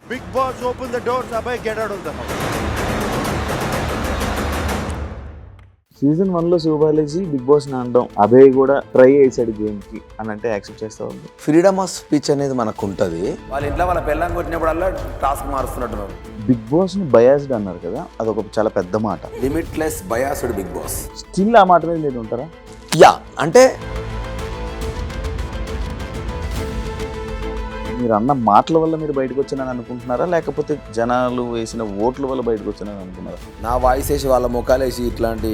Big Boss, open the doors, Abhay, get out of the house. Season 1లో Sivabalaji Bigg Boss ని అనడం, అభయ్ కూడా try చేశాడు గేమ్ కి అని అంటే యాక్సెప్ట్ చేస్తా ఉంది. ఫ్రీడమ్ ఆఫ్ స్పీచ్ అనేది మనకు ఉంటుంది. వాళ్ళ ఇంట్లో వాళ్ళ పెళ్ళాం కొట్టినప్పుడల్లా టాస్క్ మారుస్తున్నట్టున్నారు. బిగ్ బాస్ ని బయాస్డ్ అన్నారు కదా, అదొక చాలా పెద్ద మాట. Limitless biased Bigg Boss. Still ఆ మాట మీద మీరు ఉంటారా? యా, అంటే మీరు అన్న మాటల వల్ల మీరు బయటకు వచ్చానని అనుకుంటున్నారా, లేకపోతే జనాలు వేసిన ఓట్ల వల్ల బయటకు వచ్చానని అనుకున్నారా? నా వాయిస్ వేసి వాళ్ళ ముఖాలు వేసి ఇట్లాంటి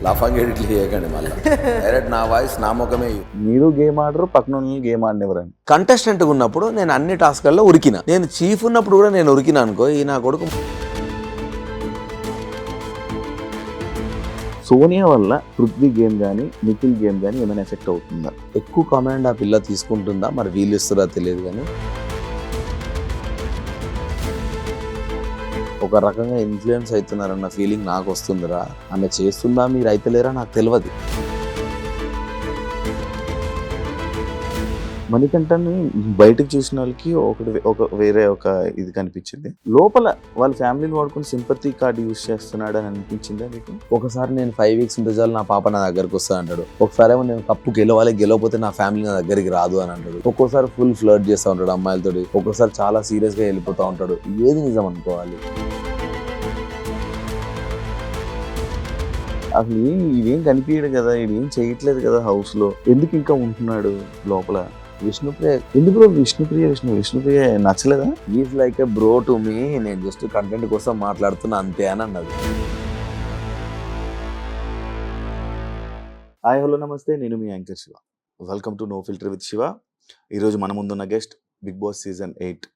లాఫాంగ్ ఎడిట్లు చేయకండి. మళ్ళీ డైరెక్ట్ నా వాయిస్ నా ముఖమే. మీరు గేమ్ ఆడరు, పక్కన వాళ్ళని గేమ్ ఆడినవరని. కంటెస్టెంట్ ఉన్నప్పుడు నేను అన్ని టాస్క్లలో ఉరికిన. నేను చీఫ్ ఉన్నప్పుడు కూడా నేను ఉరికిన అనుకో, ఈ నా కొడుకు. సోనియా వల్ల పృథ్వీ గేమ్ కానీ నిఖిల్ గేమ్ కానీ ఏమైనా ఎఫెక్ట్ అవుతుందా? ఎక్కువ కామెంట్ ఆ పిల్ల తీసుకుంటుందా మరి వీళ్ళు ఇస్తారా తెలియదు, కానీ ఒక రకంగా ఇన్ఫ్లుయెన్స్ అవుతున్నారన్న ఫీలింగ్ నాకు వస్తుందిరా. ఆమె చేస్తుందా, మీరు అయితలేరా నాకు తెలియదు. మణికంఠని బయటకు చూసిన వాళ్ళకి వేరే ఒక ఇది కనిపించింది. లోపల వాళ్ళ ఫ్యామిలీని వాడుకుని సింపతి కార్డు యూజ్ చేస్తున్నాడు అని అనిపించిందా మీకు? ఒకసారి నేను 5 weeks ఉంటే చాలు నా పాప నా దగ్గరకు వస్తా అంటాడు. ఒకసారి ఏమో నేను కప్పు గెలవకపోతే నా ఫ్యామిలీ నా దగ్గరికి రాదు అని అంటాడు. ఒక్కోసారి ఫుల్ ఫ్లర్ట్ చేస్తూ ఉంటాడు అమ్మాయిలతో, ఒక్కోసారి చాలా సీరియస్ గా వెళ్ళిపోతూ ఉంటాడు. ఏది నిజం అనుకోవాలి? అసలు ఇవేం కనిపించడు కదా, ఇదేం చేయట్లేదు కదా హౌస్ లో, ఎందుకు ఇంకా ఉంటున్నాడు లోపల? విష్ణుప్రియ ఎందుకు విష్ణుప్రియ నచ్చలేదా? Is like a bro to me, నేను జస్ట్ కంటెంట్ కోసం మాట్లాడుతున్నా అంతే అని అన్నది. హాయ్ హలో నమస్తే, నేను మీ anchor Shiva. Welcome to no filter with Shiva. ఈరోజు మన ముందున్న guest Bigg Boss season 8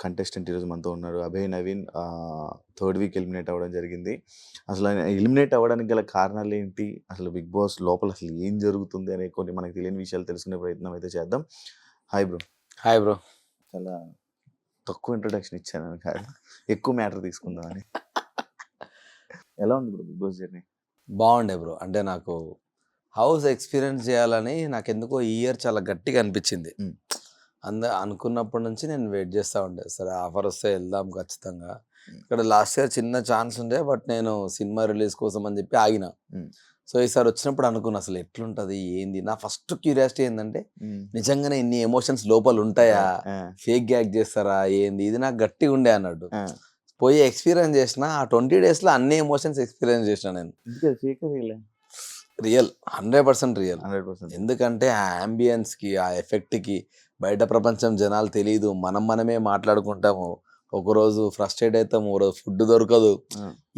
contestant ఈరోజు మనతో ఉన్నారు. Abhay Naveen 3rd week eliminate అవ్వడం జరిగింది. అసలు ఆయన ఎలిమినేట్ అవ్వడానికి గల కారణాలు ఏంటి, అసలు బిగ్ బాస్ లోపల అసలు ఏం జరుగుతుంది అనే కొన్ని మనకు తెలియని విషయాలు తెలుసుకునే ప్రయత్నం అయితే చేద్దాం. Hi bro. Hi bro. చాలా తక్కువ ఇంట్రొడక్షన్ ఇచ్చాను కాదు, ఎక్కువ మ్యాటర్ తీసుకుందామని. ఎలా ఉంది బ్రో బిగ్ బాస్ జర్నీ? బాగుండే బ్రో. అంటే నాకు హౌస్ ఎక్స్పీరియన్స్ చేయాలని నాకు ఎందుకో ఈ ఇయర్ చాలా గట్టిగా అనిపించింది. అనుకున్నప్పటి నుంచి నేను వెయిట్ చేస్తూ ఉండే, సరే ఆఫర్ వస్తే వెళ్దాం ఖచ్చితంగా. ఇక్కడ లాస్ట్ ఇయర్ చిన్న ఛాన్స్ ఉండే, బట్ నేను సినిమా రిలీజ్ కోసం అని చెప్పి ఆగిన. సో ఈసారి వచ్చినప్పుడు అనుకున్నా అసలు ఎట్లుంటది ఏంది. నా ఫస్ట్ క్యూరియాసిటీ ఏంటంటే నిజంగానే ఇన్ని ఎమోషన్స్ లోపల ఉంటాయా, ఫేక్ యాక్ట్ చేస్తారా ఏంది, ఇది నాకు గట్టిగా ఉండే అన్నట్టు. పోయి ఎక్స్పీరియన్స్ చేసిన ఆ 20 days లో అన్ని ఎమోషన్స్ ఎక్స్పీరియన్స్ చేసిన నేను. Real 100% real. ఎందుకంటే ఆ అంబియన్స్ కి, ఆ ఎఫెక్ట్ కి బయట ప్రపంచం జనాలు తెలియదు, మనమే మాట్లాడుకుంటాము. ఒకరోజు ఫ్రస్ట్రేట్ అవుతాము, ఒక రోజు ఫుడ్ దొరకదు.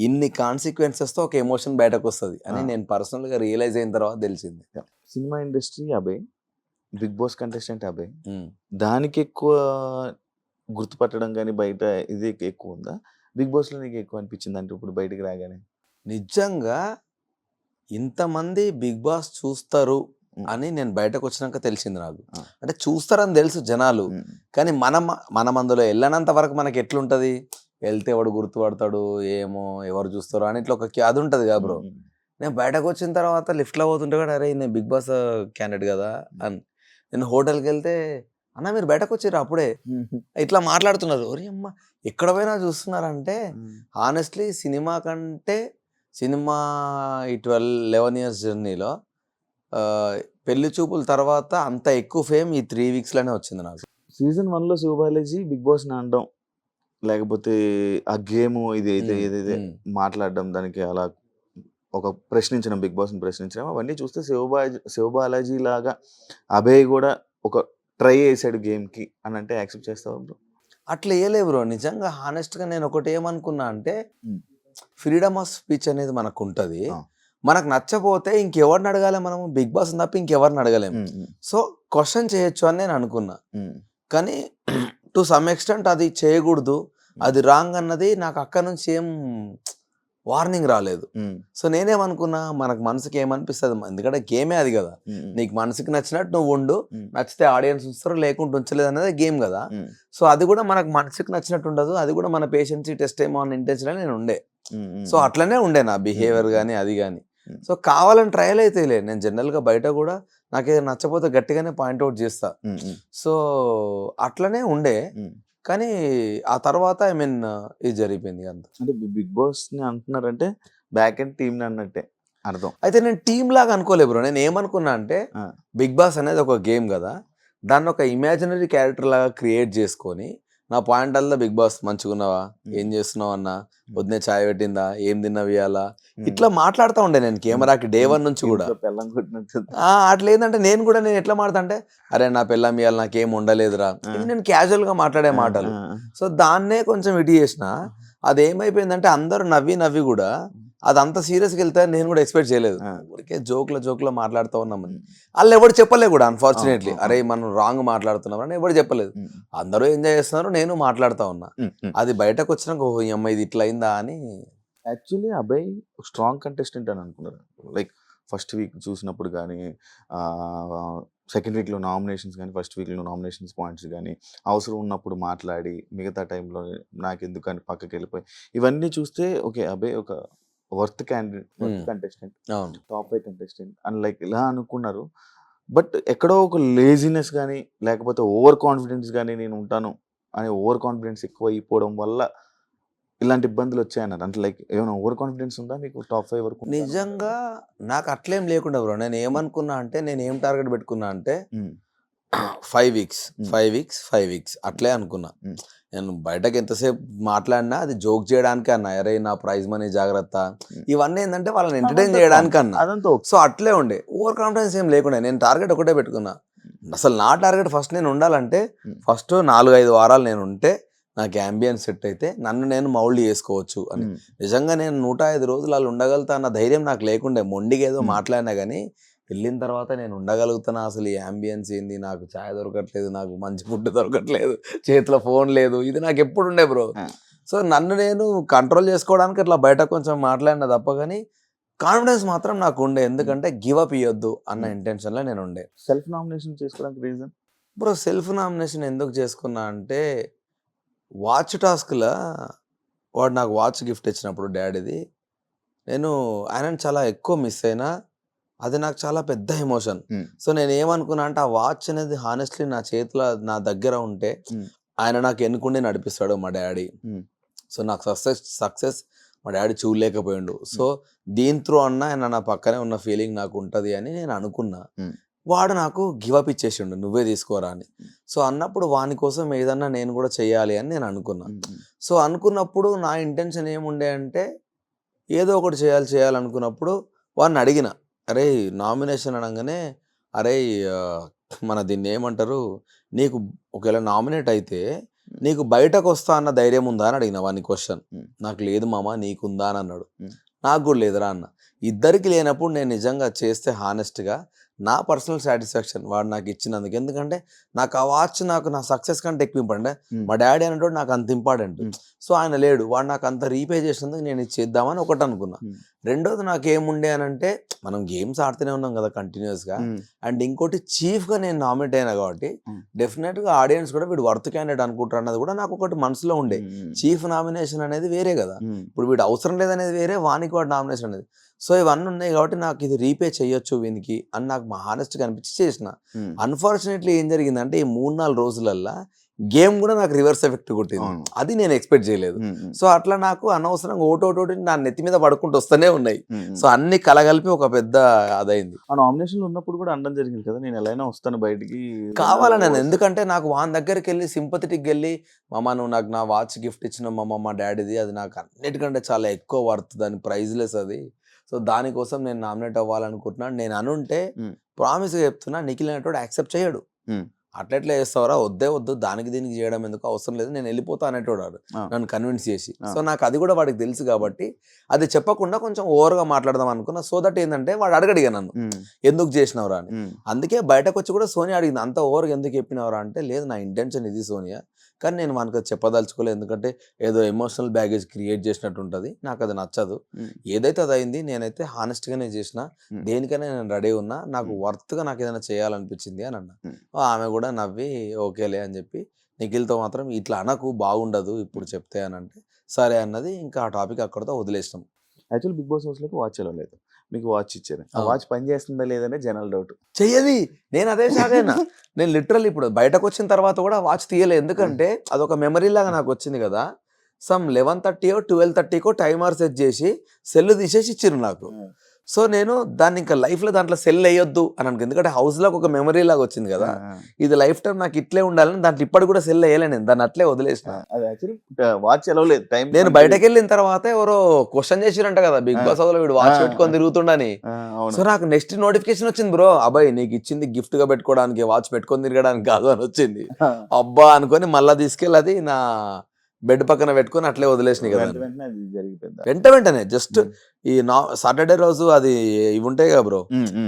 ఇన్ని కాన్సిక్వెన్సెస్ తో ఒక ఎమోషన్ బయటకు వస్తుంది అని నేను పర్సనల్ గా రియలైజ్ అయిన తర్వాత తెలిసింది. Cinema industry Abhay, Bigg Boss contestant Abhay, దానికి ఎక్కువ గుర్తుపట్టడం కానీ బయట ఇది ఎక్కువ ఉందా? బిగ్ బాస్ లో నీకు ఎక్కువ అనిపించింది అంటే ఇప్పుడు బయటకు రాగానే? నిజంగా ఇంతమంది బిగ్ బాస్ చూస్తారు అని నేను బయటకు వచ్చినాక తెలిసింది నాకు. అంటే చూస్తారని తెలుసు జనాలు, కానీ మనం అందులో వెళ్ళనంత వరకు మనకి ఎట్లుంటది, వెళ్తే ఎవడు గుర్తుపడతాడు ఏమో, ఎవరు చూస్తారో అని ఇట్లా ఒక అది ఉంటది కదా బ్రో. నేను బయటకు వచ్చిన తర్వాత లిఫ్ట్లో పోతుంటే కూడా అరే నేను బిగ్ బాస్ క్యాండిడేట్ కదా అని. నేను హోటల్కి వెళ్తే అన్న మీరు బయటకు వచ్చారు అప్పుడే ఇట్లా మాట్లాడుతున్నారు. ఒరే అమ్మ ఎక్కడ పోయినా చూస్తున్నారంటే హానెస్ట్లీ సినిమా ఈ 11 years జర్నీలో పెళ్లి చూపుల తర్వాత అంత ఎక్కువ ఫేమ్ ఈ 3 weeks లోనే వచ్చింది నాకు. సీజన్ 1లో శివబాలాజీ బిగ్ బాస్ ని అనడం, లేకపోతే ఆ గేమ్ ఏదైతే మాట్లాడడం, దానికి అలా ఒక ప్రశ్నించడం, బిగ్ బాస్ ని ప్రశ్నించడం, అవన్నీ చూస్తే శివబాలాజీ లాగా అభయ్ కూడా ఒక ట్రై చేశాడు గేమ్ కి అని అంటే యాక్సెప్ట్ చేస్తావా బ్రో? అట్లా వేయలే బ్రో. నిజంగా హానెస్ట్ గా నేను ఒకటి ఏమనుకున్నా అంటే ఫ్రీడమ్ ఆఫ్ స్పీచ్ అనేది మనకు ఉంటుంది. మనకు నచ్చపోతే ఇంకెవరిని అడగాలి మనము? బిగ్ బాస్ తప్ప ఇంకెవరిని అడగలేము. సో క్వశ్చన్ చేయొచ్చు అని నేను అనుకున్నా, కానీ టు సమ్ ఎక్స్టెంట్ అది చేయకూడదు, అది రాంగ్ అన్నది నాకు అక్కడ నుంచి ఏం వార్నింగ్ రాలేదు. సో నేనేమనుకున్నా, మనకు మనసుకి ఏమనిపిస్తుంది, ఎందుకంటే గేమే అది కదా, నీకు మనసుకి నచ్చినట్టు నువ్వు ఉండు, నచ్చితే ఆడియన్స్ ఉంచుతారు, లేకుంటే ఉంచలేదు అనేది గేమ్ కదా. సో అది కూడా మనకు మనసుకి నచ్చినట్టు ఉండదు, అది కూడా మన పేషెన్సీ టెస్ట్ ఏమో అన్న ఇంటెన్షన్ నేను ఉండే. సో అట్లనే ఉండే నా బిహేవియర్ కానీ అది కానీ. సో కావాలని ట్రయల్ అయితే లేదు. నేను జనరల్గా బయట కూడా నాకు ఏదైనా నచ్చపోతే గట్టిగానే పాయింట్అవుట్ చేస్తా. సో అట్లనే ఉండే, కానీ ఆ తర్వాత ఐ మీన్ ఇది జరిగిపోయింది అంత. అంటే బిగ్ బాస్ ని అంటున్నారంటే బ్యాక్ అండ్ టీమ్ అన్నట్టే అర్థం. అయితే నేను టీమ్ లాగా అనుకోలేదు బ్రో. నేను ఏమనుకున్నా అంటే బిగ్ బాస్ అనేది ఒక గేమ్ కదా, దాన్ని ఒక ఇమాజినరీ క్యారెక్టర్ లాగా క్రియేట్ చేసుకొని నా పాయింట్ అల్లా బిగ్ బాస్ మంచిగున్నావా, ఏం చేస్తున్నావు అన్న, వద్దే చాయ్ పెట్టిందా, ఏం తిన్నావు ఇవాళ, ఇట్లా మాట్లాడుతూ ఉండే నేను కెమెరాకి డే 1 నుంచి కూడా. పెళ్ళం కొట్టినట్టు. అట్లా ఏంటంటే నేను ఎట్లా మాడతా అంటే, అరే నా పిల్లం ఇవాళ నాకేం ఉండలేదురా, ఇది నేను క్యాజువల్ గా మాట్లాడే మాటలు. సో దాన్నే కొంచెం ఇటు చేసిన. అదేమైపోయిందంటే అందరూ నవ్వి కూడా అదంతా సీరియస్గా వెళ్తే నేను కూడా ఎక్స్పెక్ట్ చేయలేదు. ఊరికే జోక్లో మాట్లాడుతూ ఉన్నామని వాళ్ళు ఎవరు చెప్పలే కూడా అన్ఫార్చునేట్లీ. అరే మనం రాంగ్ మాట్లాడుతున్నాం అని ఎవరు చెప్పలేదు. అందరూ ఎంజాయ్ చేస్తున్నారు, నేను మాట్లాడుతూ ఉన్నా. అది బయటకు వచ్చినాక ఓ ఈ అమ్మాయి ఇది ఇట్లా అయిందా అని. యాక్చువల్లీ అబ్బాయి స్ట్రాంగ్ కంటెస్టెంట్ అని అనుకున్నారు. లైక్ ఫస్ట్ వీక్ చూసినప్పుడు కానీ, సెకండ్ వీక్లో నామినేషన్స్ కానీ, ఫస్ట్ వీక్లో నామినేషన్స్ పాయింట్స్ కానీ, అవసరం ఉన్నప్పుడు మాట్లాడి మిగతా టైంలో నాకు ఎందుకు అని పక్కకి వెళ్ళిపోయి, ఇవన్నీ చూస్తే ఓకే అబ్బాయి ఒక worth candidate, worth contestant, top 5 contestant అని లైక్ ఇలా అనుకున్నారు. బట్ ఎక్కడో ఒక లేజినెస్ కానీ, లేకపోతే ఓవర్ కాన్ఫిడెన్స్ కానీ, నేను ఉంటాను అని ఓవర్ కాన్ఫిడెన్స్ ఎక్కువ అయిపోవడం వల్ల ఇలాంటి ఇబ్బందులు వచ్చాయన్నారు. అంటే లైక్ ఏమైనా ఓవర్ కాన్ఫిడెన్స్ ఉందా మీకు టాప్ 5 వరకు? నిజంగా నాకు అట్లేం లేకుండా బ్రో. నేను ఏమనుకున్నా అంటే, నేను ఏం టార్గెట్ పెట్టుకున్నా అంటే 5 వీక్స్ అట్లే అనుకున్నా. నేను బయటకు ఎంతసేపు మాట్లాడినా అది జోక్ చేయడానికి అన్నా, అరే నా ప్రైజ్ మనీ జాగ్రత్త, ఇవన్నీ ఏంటంటే వాళ్ళని ఎంటర్టైన్ చేయడానికి అన్నా. అదంతా సో అట్లే ఉండే, ఓవర్ కాన్ఫిడెన్స్ ఏం లేకుండా నేను టార్గెట్ ఒకటే పెట్టుకున్నా. అసలు నా టార్గెట్ ఫస్ట్ నేను ఉండాలంటే, ఫస్ట్ 4-5 వారాలు నేను ఉంటే నాకు అంబియన్స్ సెట్ అయితే నన్ను నేను మౌల్డ్ చేసుకోవచ్చు అని. నిజంగా నేను 105 రోజులు వాళ్ళు ఉండగలుగుతా అన్న ధైర్యం నాకు లేకుండే. మొండిగా ఏదో మాట్లాడినా కానీ వెళ్ళిన తర్వాత నేను ఉండగలుగుతానా, అసలు ఈ అంబియన్స్ ఏంది, నాకు ఛాయ్ దొరకట్లేదు, నాకు మంచి ఫుడ్ దొరకట్లేదు, చేతిలో ఫోన్ లేదు, ఇది నాకు ఎప్పుడు ఉండే బ్రో. సో నన్ను నేను కంట్రోల్ చేసుకోవడానికి అట్లా బయట కొంచెం మాట్లాడినా తప్ప, కానీ కాన్ఫిడెన్స్ మాత్రం నాకు ఉండే. ఎందుకంటే గివ్ అప్ ఇవ్వద్దు అన్న ఇంటెన్షన్లో నేను ఉండే. సెల్ఫ్ నామినేషన్ చేసుకోవడానికి రీజన్ బ్రో, సెల్ఫ్ నామినేషన్ ఎందుకు చేసుకున్నా అంటే, వాచ్ టాస్క్లో వాడు నాకు వాచ్ గిఫ్ట్ ఇచ్చినప్పుడు డాడీది, నేను ఆయనను చాలా ఎక్కువ మిస్ అయినా. అది నాకు చాలా పెద్ద ఎమోషన్. సో నేను ఏమనుకున్నా అంటే, ఆ వాచ్ అనేది హానెస్ట్లీ నా చేతిలో నా దగ్గర ఉంటే ఆయన నాకు ఎన్నుకుండి నడిపిస్తాడు మా డాడీ. సో నాకు సక్సెస్ మా డాడీ చూడలేకపోయిండు. సో దీని త్రూ అన్న ఆయన నా పక్కనే ఉన్న ఫీలింగ్ నాకు ఉంటుంది అని నేను అనుకున్నా. వాడు నాకు గివప్ ఇచ్చేసిండు, నువ్వే తీసుకోరా అని. సో అన్నప్పుడు వాని కోసం ఏదన్నా నేను కూడా చెయ్యాలి అని నేను అనుకున్నా. సో అనుకున్నప్పుడు నా ఇంటెన్షన్ ఏముండే అంటే, ఏదో ఒకటి చేయాలనుకున్నప్పుడు వాడిని అడిగిన, అరే నామినేషన్ అనగానే, అరే మన దీన్ని ఏమంటారు, నీకు ఒకవేళ నామినేట్ అయితే నీకు బయటకు వస్తా అన్న ధైర్యం ఉందా అని అడిగిన వాని క్వశ్చన్. నాకు లేదు మామ, నీకుందా అని అన్నాడు. నాకు కూడా లేదురా అన్న. ఇద్దరికి లేనప్పుడు నేను నిజంగా చేస్తే హానెస్ట్గా నా పర్సనల్ సాటిస్ఫాక్షన్ వాడు నాకు ఇచ్చినందుకు. ఎందుకంటే నాకు ఆ వాచ్ నాకు నా సక్సెస్ కంటే ఎక్కువ ఇంపార్టెంట్. మా డాడీ అనేటోడు నాకు అంత ఇంపార్టెంట్. సో ఆయన లేడు, వాడు నాకు అంత రీపే చేసినందుకు నేను ఇది చేద్దామని ఒకటి అనుకున్నా. రెండోది నాకేముండే అని అంటే, మనం గేమ్స్ ఆడుతూనే ఉన్నాం కదా కంటిన్యూస్గా. అండ్ ఇంకోటి చీఫ్గా నేను నామినేట్ అయినా కాబట్టి డెఫినెట్గా ఆడియన్స్ కూడా వీడు వర్త్ క్యాండిడేట్ అనుకుంటారు అన్నది కూడా నాకు ఒకటి మనసులో ఉండే. చీఫ్ నామినేషన్ అనేది వేరే కదా, ఇప్పుడు వీడు అవసరం లేదనేది వేరే, వానికి వాడు నామినేషన్ అనేది. సో ఇవన్నీ ఉన్నాయి కాబట్టి నాకు ఇది రీపే చేయొచ్చు వీనికి అని నాకు మా హానెస్ట్గా అనిపించి చేసిన. అన్ఫార్చునేట్లీ ఏం జరిగిందంటే, ఈ 3-4 రోజులల్లా గేమ్ కూడా నాకు రివర్స్ ఎఫెక్ట్ కొట్టింది. అది నేను ఎక్స్పెక్ట్ చేయలేదు. సో అట్లా నాకు అనవసరంగా ఓటోటి నా నెత్తి మీద పడుకుంటూ వస్తూనే ఉన్నాయి. సో అన్ని కలగలిపి ఒక పెద్ద అదైంది. ఆ నామినేషన్ ఉన్నప్పుడు కూడా అనడం జరిగింది కదా, నేను ఎలా అయినా వస్తాను బయటికి కావాలని. ఎందుకంటే నాకు వాని దగ్గరికి వెళ్ళి సింపథెటిక్ వెళ్ళి, మామ నువ్వు నాకు నా వాచ్ గిఫ్ట్ ఇచ్చిన మా డాడీది, అది నాకు అన్నిటికంటే చాలా ఎక్కువ వర్త్, దాని ప్రైజ్లెస్ అది. సో దానికోసం నేను నామినేట్ అవ్వాలనుకుంటున్నాను. నేను అనుంటే ప్రామిస్గా చెప్తున్నా, నిఖిల్ అనేటోడు యాక్సెప్ట్ చేయడు. అట్లెట్లా చేస్తావరా, వద్దు దానికి దీనికి చేయడం ఎందుకు, అవసరం లేదు, నేను వెళ్ళిపోతా అనేటోడు నన్ను కన్విన్స్ చేసి. సో నాకు అది కూడా వాడికి తెలుసు కాబట్టి అది చెప్పకుండా కొంచెం ఓవర్గా మాట్లాడదాం అనుకున్నా. సో దట్ ఏంటంటే వాడు అడగడిగా నన్ను, ఎందుకు చేసినవరా అని. అందుకే బయటకు వచ్చి కూడా సోనియా అడిగింది, అంత ఓవర్గా ఎందుకు చెప్పినవరా అంటే, లేదు నా ఇంటెన్షన్ ఇది సోనియా, కానీ నేను మనకు చెప్పదలుచుకోలేదు. ఎందుకంటే ఏదో ఎమోషనల్ బ్యాగేజ్ క్రియేట్ చేసినట్టు ఉంటుంది, నాకు అది నచ్చదు. ఏదైతే అది అయింది, నేనైతే హానెస్ట్గానే చేసిన, దేనికైనా నేను రెడీ ఉన్నా, నాకు వర్త్గా నాకు ఏదైనా చేయాలనిపించింది అని అన్నా. ఆమె కూడా నవ్వి ఓకేలే అని చెప్పి, నిఖిల్తో మాత్రం ఇట్లా అనకు బాగుండదు ఇప్పుడు చెప్తే అని అంటే సరే అన్నది. ఇంకా ఆ టాపిక్ అక్కడితో వదిలేసినాం. యాక్చువల్ బిగ్ బాస్ హౌస్లోకి వాచ్ వెళ్ళలేదు. మీకు వాచ్ ఇచ్చారు. ఆ అవును. వాచ్ పని చేస్తుందా లేదనే జనాల డౌట్. చెయ్యది. నేను అదే షాక్ అయినా. నేను లిటరల్లీ ఇప్పుడు బయటకొచ్చిన తర్వాత కూడా వాచ్ తీయలే. ఎందుకంటే అదొక మెమరీ లాగా నాకొచ్చింది కదా! సమ్ 11:30 12:30కో టైమర్ సెట్ చేసి సెల్ తీసేసి ఇచ్చిర్రు నాకు. సో నేను దాన్ని ఇంకా లైఫ్‌లో దాంట్లో సెల్ ఎయొద్దు అని అనుకున్నా. ఎందుకంటే హౌస్‌లోకి ఒక మెమరీ లాగా వచ్చింది కదా! ఇది లైఫ్ టైమ్ నాకు ఇట్లే ఉండాలని దాంట్లో ఇప్పటికి కూడా సెల్ ఎయలే నేను. దాన్ని అట్లే వదిలేసిన. అది యాక్చువల్లీ వాచ్ ఎలవ్ లేదు. టైం నేను బయటకెళ్ళిన తర్వాత ఎవరో క్వెషన్ చేసిరంట కదా! బిగ్ బాస్ హౌస్‌లో వీడు వాచ్ ఆ, పెట్టుకొని తిరుగుతుండని. అవును. సో నాకు నెక్స్ట్ నోటిఫికేషన్ వచ్చింది బ్రో. అబ్బాయి నీకు ఇచ్చింది గిఫ్ట్ గా పెట్టుకోవడానికి వాచ్ పెట్టుకొని తిరగడానికి కాదు అని వచ్చింది. అబ్బా అనుకొని మళ్ళా తీసుకెళ్ళి అది నా బెడ్ పక్కన పెట్టుకొని అట్లే వదిలేసిన కదా. వెంటనే అది జరిగిపోయింది. వెంటనే జస్ట్ ఈ సాటర్డే రోజు అది ఇవి ఉంటాయి కదా బ్రో,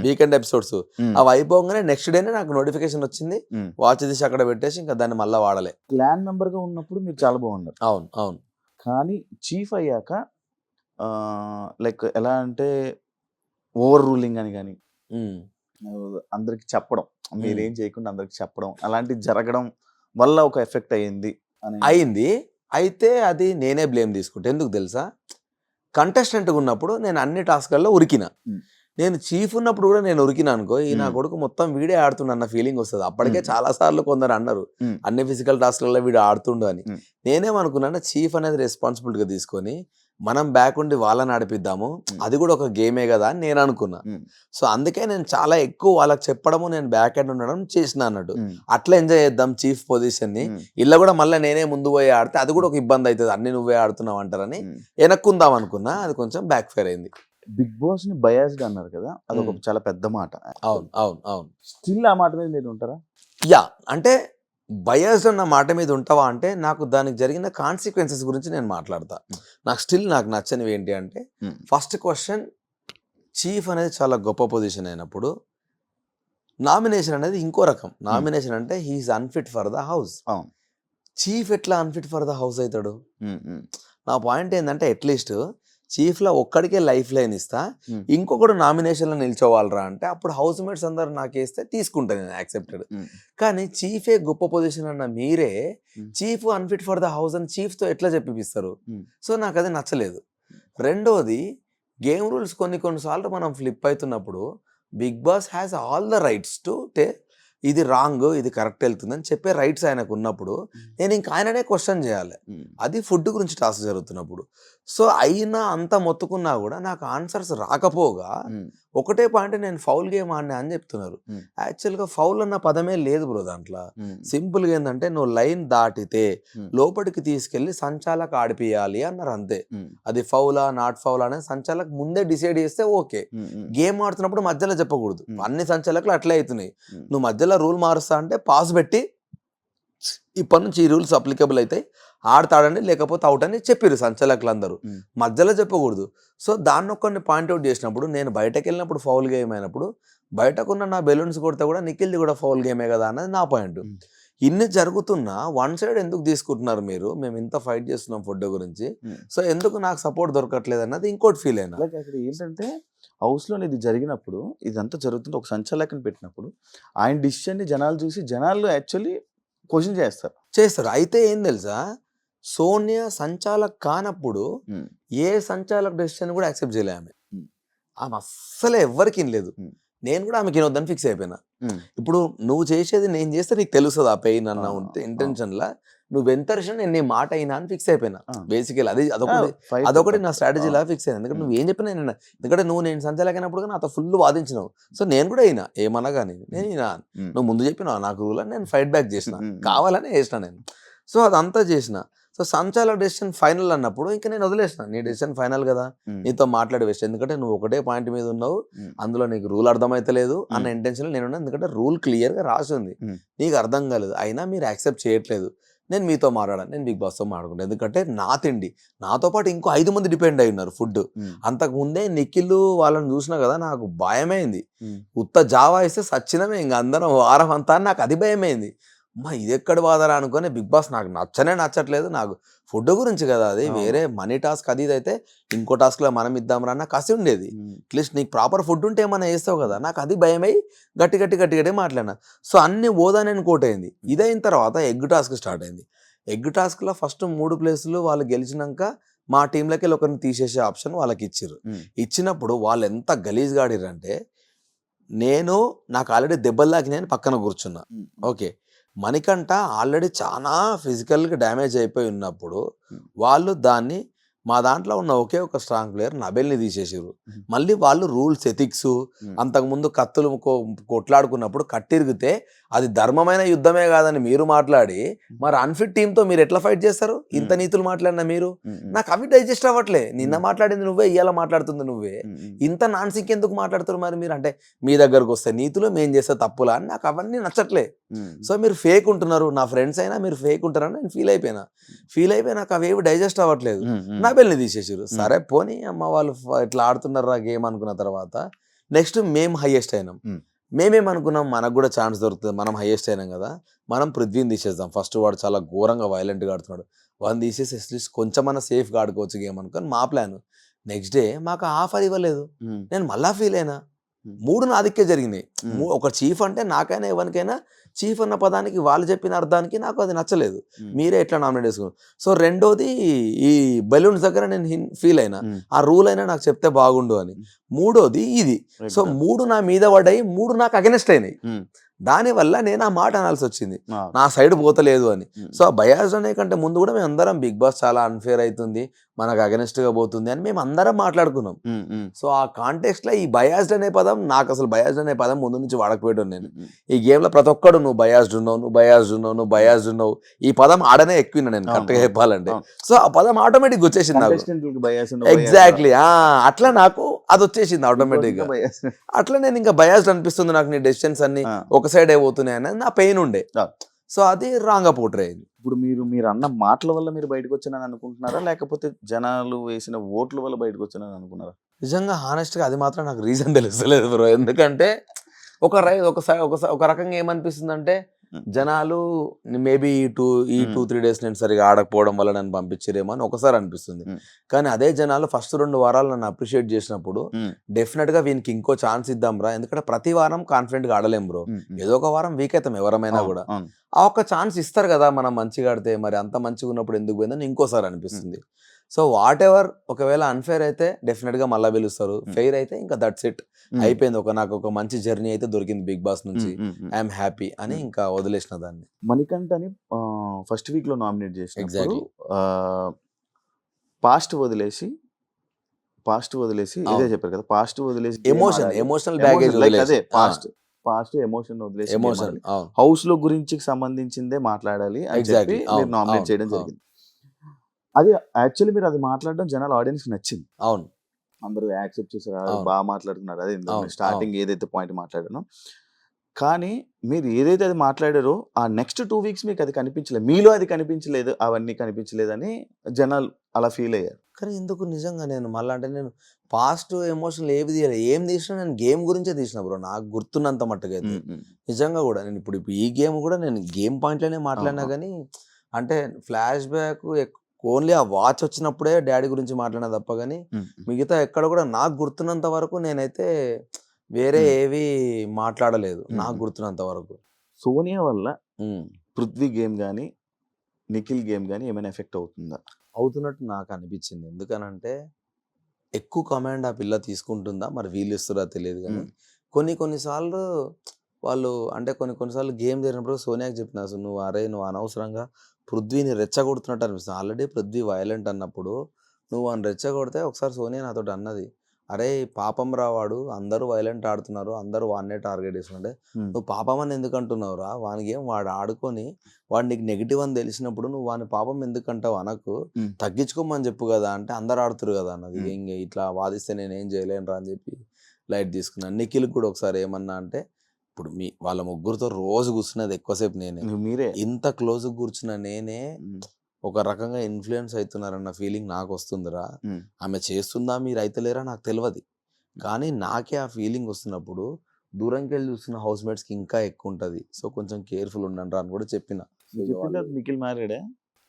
వీకెండ్ ఎపిసోడ్స్ అవి అయిపోగానే నెక్స్ట్ డేనే నాకు నోటిఫికేషన్ వచ్చింది. వాచ్ తీసి అక్కడ పెట్టేసి ఇంకా దాన్ని మళ్ళీ వాడలే. క్లాన్ మెంబర్ గా ఉన్నప్పుడు మీరు చాలా బాగున్నారు. అవును అవును. కానీ చీఫ్ అయ్యాక లైక్ ఎలా అంటే ఓవర్ రూలింగ్ అని కానీ అందరికి చెప్పడం, మీరేం చేయకుండా అందరికి చెప్పడం అలాంటివి జరగడం వల్ల ఒక ఎఫెక్ట్ అయ్యింది అయింది. అయితే అది నేనే బ్లేమ్ తీసుకుంటా. ఎందుకు తెలుసా, కంటెస్టెంట్గా ఉన్నప్పుడు నేను అన్ని టాస్క్లలో ఉరికిన. నేను చీఫ్ ఉన్నప్పుడు కూడా నేను ఉరికినా అనుకో, ఈ నా కొడుకు మొత్తం వీడే ఆడుతుండ అన్న ఫీలింగ్ వస్తుంది. అప్పటికే చాలా సార్లు కొందరు అన్నారు అన్ని ఫిజికల్ టాస్క్లలో వీడు ఆడుతుండు అని. నేనేమనుకున్నా, చీఫ్ అనేది రెస్పాన్సిబిలిటీగా తీసుకొని మనం బ్యాక్ ఉండి వాళ్ళని నడిపిద్దాము, అది కూడా ఒక గేమే కదా అని నేను అనుకున్నా. సో అందుకే నేను చాలా ఎక్కువ వాళ్ళకి చెప్పడము, నేను బ్యాక్ ఎండ్ ఉండడం చేసిన అన్నట్టు. అట్లా ఎంజాయ్ చేద్దాం చీఫ్ పొజిషన్ ని. ఇలా కూడా మళ్ళీ నేనే ముందు పోయి ఆడితే అది కూడా ఒక ఇబ్బంది అవుతుంది, అన్ని నువ్వే ఆడుతున్నావు అంటారని వెనక్కుందాం అనుకున్నా. అది కొంచెం బ్యాక్ ఫైర్ అయింది. బిగ్ బాస్ ని బయాస్డ్ అన్నారు కదా, అది ఒక చాలా పెద్ద మాట. అవును అవును అవును. స్టిల్ ఆ మాట మీద మీరు ఉంటారా? యా, అంటే బయాస్డ్ అన్న మాట మీద ఉంటావా అంటే, నాకు దానికి జరిగిన కాన్సిక్వెన్సెస్ గురించి నేను మాట్లాడతా. నాకు స్టిల్ నాకు నచ్చనివి ఏంటి అంటే, ఫస్ట్ క్వశ్చన్, చీఫ్ అనేది చాలా గొప్ప పొజిషన్ అయినప్పుడు నామినేషన్ అనేది ఇంకో రకం. నామినేషన్ అంటే he's unfit for the house. Chief ఎట్లా అన్ఫిట్ ఫర్ ద హౌస్ అవుతాడు? నా పాయింట్ ఏంటంటే, అట్లీస్ట్ చీఫ్లో ఒక్కడికే లైఫ్ లైన్ ఇస్తా, ఇంకొకడు నామినేషన్లో నిల్చోవాలరా అంటే అప్పుడు హౌస్ మేట్స్ అందరు నాకేస్తే తీసుకుంటాను నేను, యాక్సెప్టెడ్. కానీ చీఫే గొప్ప పొజిషన్ అన్న మీరే chief unfit for the house అని చీఫ్తో ఎట్లా చెప్పిస్తారు? సో నాకు అది నచ్చలేదు. రెండోది, గేమ్ రూల్స్ కొన్నిసార్లు మనం ఫ్లిప్ అవుతున్నప్పుడు Bigg Boss has all the rights to ఇది రాంగ్ ఇది కరెక్ట్ వెళ్తుందని చెప్పే రైట్స్ ఆయనకు ఉన్నప్పుడు నేను ఇంక ఆయననే క్వశ్చన్ చేయాలి. అది ఫుడ్ గురించి టాస్క్ జరుగుతున్నప్పుడు. సో అయినా అంత మొత్తుకున్నా కూడా నాకు ఆన్సర్స్ రాకపోగా ఒకటే పాయింట్, నేను ఫౌల్ గేమ్ ఆడినా అని చెప్తున్నారు. యాక్చువల్గా ఫౌల్ అన్న పదమే లేదు బ్రో దాంట్లో. సింపుల్గా ఏంటంటే, నువ్వు లైన్ దాటితే లోపలికి తీసుకెళ్లి సంచాలక్ ఆడిపియాలి అన్నారు, అంతే. అది ఫౌలా నాట్ ఫౌలా అనేది సంచాలక్ ముందే డిసైడ్ చేస్తే ఓకే. గేమ్ ఆడుతున్నప్పుడు మధ్యలో చెప్పకూడదు. అన్ని సంచాలకులు అట్లే అవుతున్నాయి. నువ్వు మధ్యలో రూల్ మారుస్తా అంటే పాస్ పెట్టి ఇప్పటి నుంచి ఈ రూల్స్ అప్లికబుల్ అవుతాయి, ఆడతాడండి లేకపోతే అవుట్ అని చెప్పారు సంచాలకులు అందరూ. మధ్యలో చెప్పకూడదు. సో దాన్ని ఒక్కరిని పాయింట్అవుట్ చేసినప్పుడు, నేను బయటకు వెళ్ళినప్పుడు ఫౌల్ గేమ్ అయినప్పుడు బయటకున్న నా బెలూన్స్ కొడితే కూడా నిఖిల్ది కూడా ఫౌల్ గేమే కదా అన్నది నా పాయింట్. ఇన్ని జరుగుతున్నా వన్ సైడ్ ఎందుకు తీసుకుంటున్నారు మీరు? మేము ఇంత ఫైట్ చేస్తున్నాం ఫుడ్ గురించి, సో ఎందుకు నాకు సపోర్ట్ దొరకట్లేదు అన్నది ఇంకోటి ఫీల్ అయినా. అక్కడ ఏంటంటే, హౌస్లో ఇది జరిగినప్పుడు, ఇదంతా జరుగుతుంటే ఒక సంచాలకుని పెట్టినప్పుడు ఆయన డిసిషన్ని జనాలు చూసి జనాలు యాక్చువల్లీ క్వశ్చన్ చేస్తారు. అయితే ఏం తెలుసా, సోనియా సంచాలక్ కానప్పుడు ఏ సంచాలక్ డెసిషన్ కూడా యాక్సెప్ట్ చేయలే ఆమె. ఆమె అస్సలే ఎవ్వరికి లేదు. నేను కూడా ఆమెకి వినొద్దని ఫిక్స్ అయిపోయినా. ఇప్పుడు నువ్వు చేసేది నేను చేస్తే నీకు తెలుస్తుంది ఆ పెయిన్ అన్న ఉంటే ఇంటెన్షన్లా, నువ్వు ఎంత నేను నీ మాట అయినా అని ఫిక్స్ అయిపోయినా. బేసికల్ అదొకటి నా స్ట్రాటజీ లాగా ఫిక్స్ అయినా. ఎందుకంటే నువ్వు ఏం చెప్పినా నేను, ఎందుకంటే నేను సంచాలకైనప్పుడు నాతో ఫుల్ వాదించినావు. సో నేను కూడా అయినా ఏమన్నా కానీ నేను అయినా, నువ్వు ముందు చెప్పినావు నాకు రూల్ అని నేను ఫైట్ బ్యాక్ చేసిన, కావాలని చేసిన నేను. సో అదంతా చేసిన. సో సంచాలక డెసిషన్ ఫైనల్ అన్నప్పుడు ఇంకా నేను వదిలేసిన, నీ డెసిషన్ ఫైనల్ కదా, నీతో మాట్లాడి వేస్ట్. ఎందుకంటే నువ్వు ఒకటే పాయింట్ మీద ఉన్నావు, అందులో నీకు రూల్ అర్థమైతలేదు అన్న ఇంటెన్షన్ నేను ఉన్నా. ఎందుకంటే రూల్ క్లియర్గా రాసి ఉంది, నీకు అర్థం కాలేదు, అయినా మీరు యాక్సెప్ట్ చేయట్లేదు. నేను మీతో మాట్లాడాను, నేను బిగ్ బాస్తో మాట్లాడుకుంటాను. ఎందుకంటే నా తిండి, నాతో పాటు ఇంకో 5 మంది డిపెండ్ అయి ఉన్నారు ఫుడ్. అంతకుముందే నిఖిల్ వాళ్ళని చూసినా కదా నాకు భయమైంది. ఉత్త జావా ఇస్తే సచ్చినమే ఇంకా అందరం వారం అంతా, నాకు అది భయమైంది. అమ్మా ఇది ఎక్కడ బాధరా అనుకుని బిగ్ బాస్ నాకు నచ్చట్లేదు. నాకు ఫుడ్ గురించి కదా, అది వేరే మనీ టాస్క్ అది ఇది అయితే ఇంకో టాస్క్లో మనం ఇద్దాం రా నాకు కసి ఉండేది. అట్లీస్ట్ నీకు ప్రాపర్ ఫుడ్ ఉంటే ఏమన్నా వేస్తావు కదా, నాకు అది భయమై గట్టి మాట్లాడినా. సో అన్ని ఓదా నేను కోట్ అయింది. ఇదైన తర్వాత ఎగ్ టాస్క్ స్టార్ట్ అయింది. ఎగ్ టాస్క్లో ఫస్ట్ 3 ప్లేసులు వాళ్ళు గెలిచినాక మా టీంలోకి వెళ్ళి ఒకరిని తీసేసే ఆప్షన్ వాళ్ళకి ఇచ్చిర్రు. ఉమ్, ఇచ్చినప్పుడు వాళ్ళు ఎంత గలీజ్గా ఆడిర్రంటే నాకు ఆల్రెడీ దెబ్బలు తాకినాయని పక్కన కూర్చున్నా. ఉమ్, ఓకే. మణికంఠ ఆల్రెడీ చాలా ఫిజికల్గా డ్యామేజ్ అయిపోయి ఉన్నప్పుడు ఉమ్, వాళ్ళు దాన్ని మా దాంట్లో ఉన్న ఒకే ఒక స్ట్రాంగ్ ప్లేయర్ నబెల్ని తీసేసారు. ఉమ్, మళ్ళీ వాళ్ళు రూల్స్ ఎథిక్స్ ఉమ్, అంతకుముందు కత్తులు కొట్లాడుకున్నప్పుడు కట్టిరిగితే అది ధర్మమైన యుద్ధమే కాదని మీరు మాట్లాడి మరి అన్ఫిట్ టీంతో మీరు ఎట్లా ఫైట్ చేస్తారు? ఇంత నీతులు మాట్లాడినా మీరు. ఉమ్, ఉమ్, నాకు అవి డైజెస్ట్ అవ్వట్లే. నిన్న మాట్లాడింది నువ్వే, ఇవాళ మాట్లాడుతుంది నువ్వే. ఉమ్, ఉమ్, ఇంత నాన్సింక్ ఎందుకు మాట్లాడుతారు మరి మీరు? అంటే మీ దగ్గరకు వస్తే నీతులు, మేము చేస్తే తప్పులా అని నాకు అవన్నీ నచ్చట్లే. ఉమ్, సో మీరు ఫేక్ ఉంటున్నారు, నా ఫ్రెండ్స్ అయినా మీరు ఫేక్ ఉంటారని నేను ఫీల్ అయిపోయి నాకు అవేవి డైజెస్ట్ అవ్వట్లేదు. ఉమ్, ఉమ్, నబెల్ని తీసేసారు. సరే పోనీ అమ్మ వాళ్ళు ఇట్లా ఆడుతున్నారు ఆ గేమ్ అనుకున్న తర్వాత నెక్స్ట్ మేము హైయెస్ట్ అయినాం. Hmm. మేమేమనుకున్నాం మనకు కూడా ఛాన్స్ దొరుకుతుంది, మనం హైయెస్ట్ అయినాం కదా, మనం పృథ్వీని తీసేద్దాం. ఫస్ట్ వాడు చాలా ఘోరంగా వైలెంట్గా ఆడుతున్నాడు, వాడిని తీసేసి అట్లీస్ట్ కొంచెమన్నా సేఫ్గా ఆడుకోవచ్చు గేమ్ అనుకొని మా ప్లాన్. నెక్స్ట్ డే మాకు ఆఫర్ ఇవ్వలేదు. ఉమ్, నేను మళ్ళా ఫీల్ అయినా. Hmm. 3 నా దిక్కే జరిగినాయి. Hmm. ఒక చీఫ్ అంటే నాకైనా ఎవరికైనా చీఫ్ అన్న పదానికి వాళ్ళు చెప్పిన అర్థానికి నాకు అది నచ్చలేదు. Hmm. మీరే ఎట్లా నామినేట్ చేసుకున్నారు? సో రెండోది ఈ బెలూన్స్ దగ్గర నేను ఫీల్ అయినా, Hmm. ఆ రూల్ అయినా నాకు చెప్తే బాగుండు అని. మూడోది ఇది. So Regular. 3 నా మీద పడ్డాయి, 3 నాకు అగెనెస్ట్ అయినాయి. ఉమ్, దానివల్ల నేను ఆ మాట అనాల్సి వచ్చింది, ఆ, నా సైడ్ పోతలేదు అని. ఉమ్, సో ఆ బయాస్ అనే కంటే ముందు కూడా మేము అందరం బిగ్ బాస్ చాలా అన్ఫేర్ అవుతుంది, మనకు అగెనెస్ట్గా పోతుంది అని మేము అందరం మాట్లాడుకున్నాం. ఉమ్, ఉమ్, సో ఆ కాంటెక్స్ట్లో ఈ బయాస్డ్ అనే పదం నాకు అసలు బయాస్డ్ అనే పదం ముందు నుంచి వాడకపోయాడు నేను. ఉమ్, ఈ గేమ్లో ప్రతి ఒక్కడు నువ్వు బయాస్డ్ ఉన్నావు, నువ్వు బయాస్డ్ ఉన్నావు, నువ్వు బయాస్డ్ ఉన్నావు, ఈ పదం ఆడనే ఎక్కువ నేను అవును, కరెక్ట్గా అవును, చెప్పాలంటే. అవును. సో ఆ పదం ఆటోమేటిక్ వచ్చేసింది నాకు. Contestant లకు bias ఉండవు, bias ఎగ్జాక్ట్లీ అట్లా నాకు అది వచ్చేసింది ఆటోమేటిక్గా. ఇంకా bias. అట్లా నేను ఇంకా బయాస్డ్ అనిపిస్తుంది నాకు, నీ డెసిషన్స్ అన్ని ఆ, ఒక సైడ్ అయిపోతున్నాయి అనేది నా పెయిన్ ఉండే. ఆ. సో అది రాంగ్గా పోట్రే అయింది. ఇప్పుడు మీరు అన్న మాటల వల్ల మీరు బయటకు వచ్చానని అనుకుంటున్నారా, లేకపోతే జనాలు వేసిన ఓట్ల వల్ల బయటకు వచ్చానని అనుకున్నారా? నిజంగా హానెస్ట్గా అది మాత్రం నాకు రీజన్ తెలుస్తలేదు బ్రో. ఎందుకంటే ఒక రకంగా ఏమనిపిస్తుంది అంటే ఉమ్, జనాలు మేబీ ఈ 2-3 డేస్ నేను సరిగా ఆడకపోవడం వల్ల నన్ను పంపించారేమో అని ఒకసారి అనిపిస్తుంది. ఉమ్, కానీ అదే జనాలు ఫస్ట్ 2 వారాలు నన్ను అప్రిషియేట్ చేసినప్పుడు ఉమ్, డెఫినెట్గా వీనికి ఇంకో ఛాన్స్ ఇద్దాం రా, ఎందుకంటే ప్రతి వారం కాన్ఫిడెంట్గా ఆడలేం బ్రో. ఉమ్, ఉమ్. ఏదో ఒక వారం వీక్ అవుతాం ఎవరమైనా అవును, కూడా. అవును. ఆ ఒక్క ఛాన్స్ ఇస్తారు కదా మనం మంచిగా ఆడితే, మరి అంత మంచిగా ఉన్నప్పుడు ఎందుకు పోయిందని ఇంకోసారి అనిపిస్తుంది. సో వాట్ ఎవర్, ఒకవేళ అన్ఫేర్ అయితే డెఫినెట్గా మళ్ళీ పిలుస్తారు, ఫెయిర్ అయితే ఇంకా దట్స్ ఇట్, ఉమ్, అయిపోయింది. నాకు ఒక మంచి జర్నీ అయితే దొరికింది బిగ్ బాస్ నుంచి, ఉమ్, ఉమ్, ఉమ్. ఐఎమ్ హ్యాపీ అని ఇంకా వదిలేసిన దాన్ని. మణికంఠని ఫస్ట్ వీక్ లో నామినేట్ చేసినప్పుడు Exactly. పాస్ట్ వదిలేసి ఇదే అవును. చెప్పారు కదా, పాస్ట్ వదిలేసి game ఎమోషనల్ ఆడాలి. బ్యాగేజ్ Emotion, like అదే వదిలేసి పాస్ట్ ఎమోషన్ వదిలేసి game ఎమోషన్. ఆడాలి. అవును, హౌస్ లో గురించి సంబంధించిందే మాట్లాడాలి అని చెప్పి ఎగ్జాక్ట్లీ. మీరు అవును, నామినేట్ అవును, చేయడం అవును, జరిగింది. అది యాక్చువల్లీ మీరు అది మాట్లాడడం జనాల ఆడియన్స్ నచ్చింది, అవును, అందరూ యాక్సెప్ట్ చేశారు, అవును, బాగా మాట్లాడుతున్నారు. అదే అవును, స్టార్టింగ్ ఏదైతే పాయింట్ మాట్లాడానో, కానీ మీరు ఏదైతే అది మాట్లాడారో ఆ నెక్స్ట్ 2 వీక్స్ మీకు అది కనిపించలేదు, మీలో అది కనిపించలేదు, అవన్నీ కనిపించలేదని జనాలు అలా ఫీల్ అయ్యారు. కానీ ఎందుకు నిజంగా నేను మళ్ళీ అంటే నేను పాస్ట్ ఎమోషనల్ ఏవి తీయలేదు, ఏం తీసినా నేను గేమ్ గురించే తీసిన బ్రో, నాకు గుర్తున్నంత మట్టుకు అయితే. ఉమ్, ఉమ్, నిజంగా కూడా నేను ఇప్పుడు ఈ గేమ్ కూడా నేను గేమ్ పాయింట్లోనే మాట్లాడినా అవును. కానీ అంటే ఫ్లాష్ బ్యాక్ ఓన్లీ ఆ వాచ్ వచ్చినప్పుడే డాడీ గురించి మాట్లాడినా తప్ప కానీ ఉమ్, మిగతా ఎక్కడ కూడా నాకు గుర్తున్నంత వరకు నేనైతే వేరే ఉమ్, ఏవి మాట్లాడలేదు నాకు ఉమ్. గుర్తున్నంత వరకు. సోనియా వల్ల ఉమ్. పృథ్వీ గేమ్ కానీ నిఖిల్ గేమ్ కానీ ఏమైనా ఎఫెక్ట్ అవుతుందా? అవుతున్నట్టు నాకు అనిపించింది. ఎందుకనంటే ఎక్కువ కమాండ్ ఆ పిల్ల తీసుకుంటుందా మరి వీళ్ళు ఇస్తురా తెలియదు కానీ కొన్నిసార్లు వాళ్ళు అంటే కొన్నిసార్లు గేమ్ జరిగినప్పుడు సోనియాకి చెప్పిన అసలు నువ్వు అనవసరంగా పృథ్వీని రెచ్చగొడుతున్నట్టు అనిపిస్తుంది. ఆల్రెడీ పృథ్వీ వైలెంట్ అన్నప్పుడు నువ్వు అని రెచ్చగొడితే ఒకసారి సోనియా నాతో అన్నది, అరే పాపం రావాడు, అందరూ వైలెంట్ ఆడుతున్నారు, అందరూ వాడినే టార్గెట్ చేస్తుంటే నువ్వు పాపం అని ఎందుకు అంటున్నావురా, వానికి ఏం వాడు ఆడుకొని వాడు నీకు నెగిటివ్ అని తెలిసినప్పుడు నువ్వు వాని పాపం ఎందుకంటావు అనకు, తగ్గించుకోమని చెప్పు కదా అంటే అందరు ఆడుతురు కదా అన్నది. ఇంక ఇట్లా వాదిస్తే నేనేం చేయలేనురా అని చెప్పి లైట్ తీసుకున్నాను. నిఖిల్ కూడా ఒకసారి ఏమన్నా అంటే ఇప్పుడు వాళ్ళ ముగ్గురితో రోజు కూర్చున్నది ఎక్కువసేపు నేనే, మీరే ఇంత క్లోజ్గా కూర్చున్న నేనే ఒక రకంగా ఇన్ఫ్లుయెన్స్ అవుతున్నారన్న ఫీలింగ్ నాకు వస్తుందిరా. ఆమె చేస్తుందా మీరు అయితలేరా నాకు తెలియదు, కానీ నాకే ఆ ఫీలింగ్ వస్తున్నప్పుడు దూరంకి వెళ్ళి చూస్తున్న హౌస్ మేట్స్కి ఇంకా ఎక్కువ ఉంటుంది. సో కొంచెం కేర్ఫుల్ ఉండండి అని కూడా చెప్పిన. నిఖిల్ మ్యారీడే,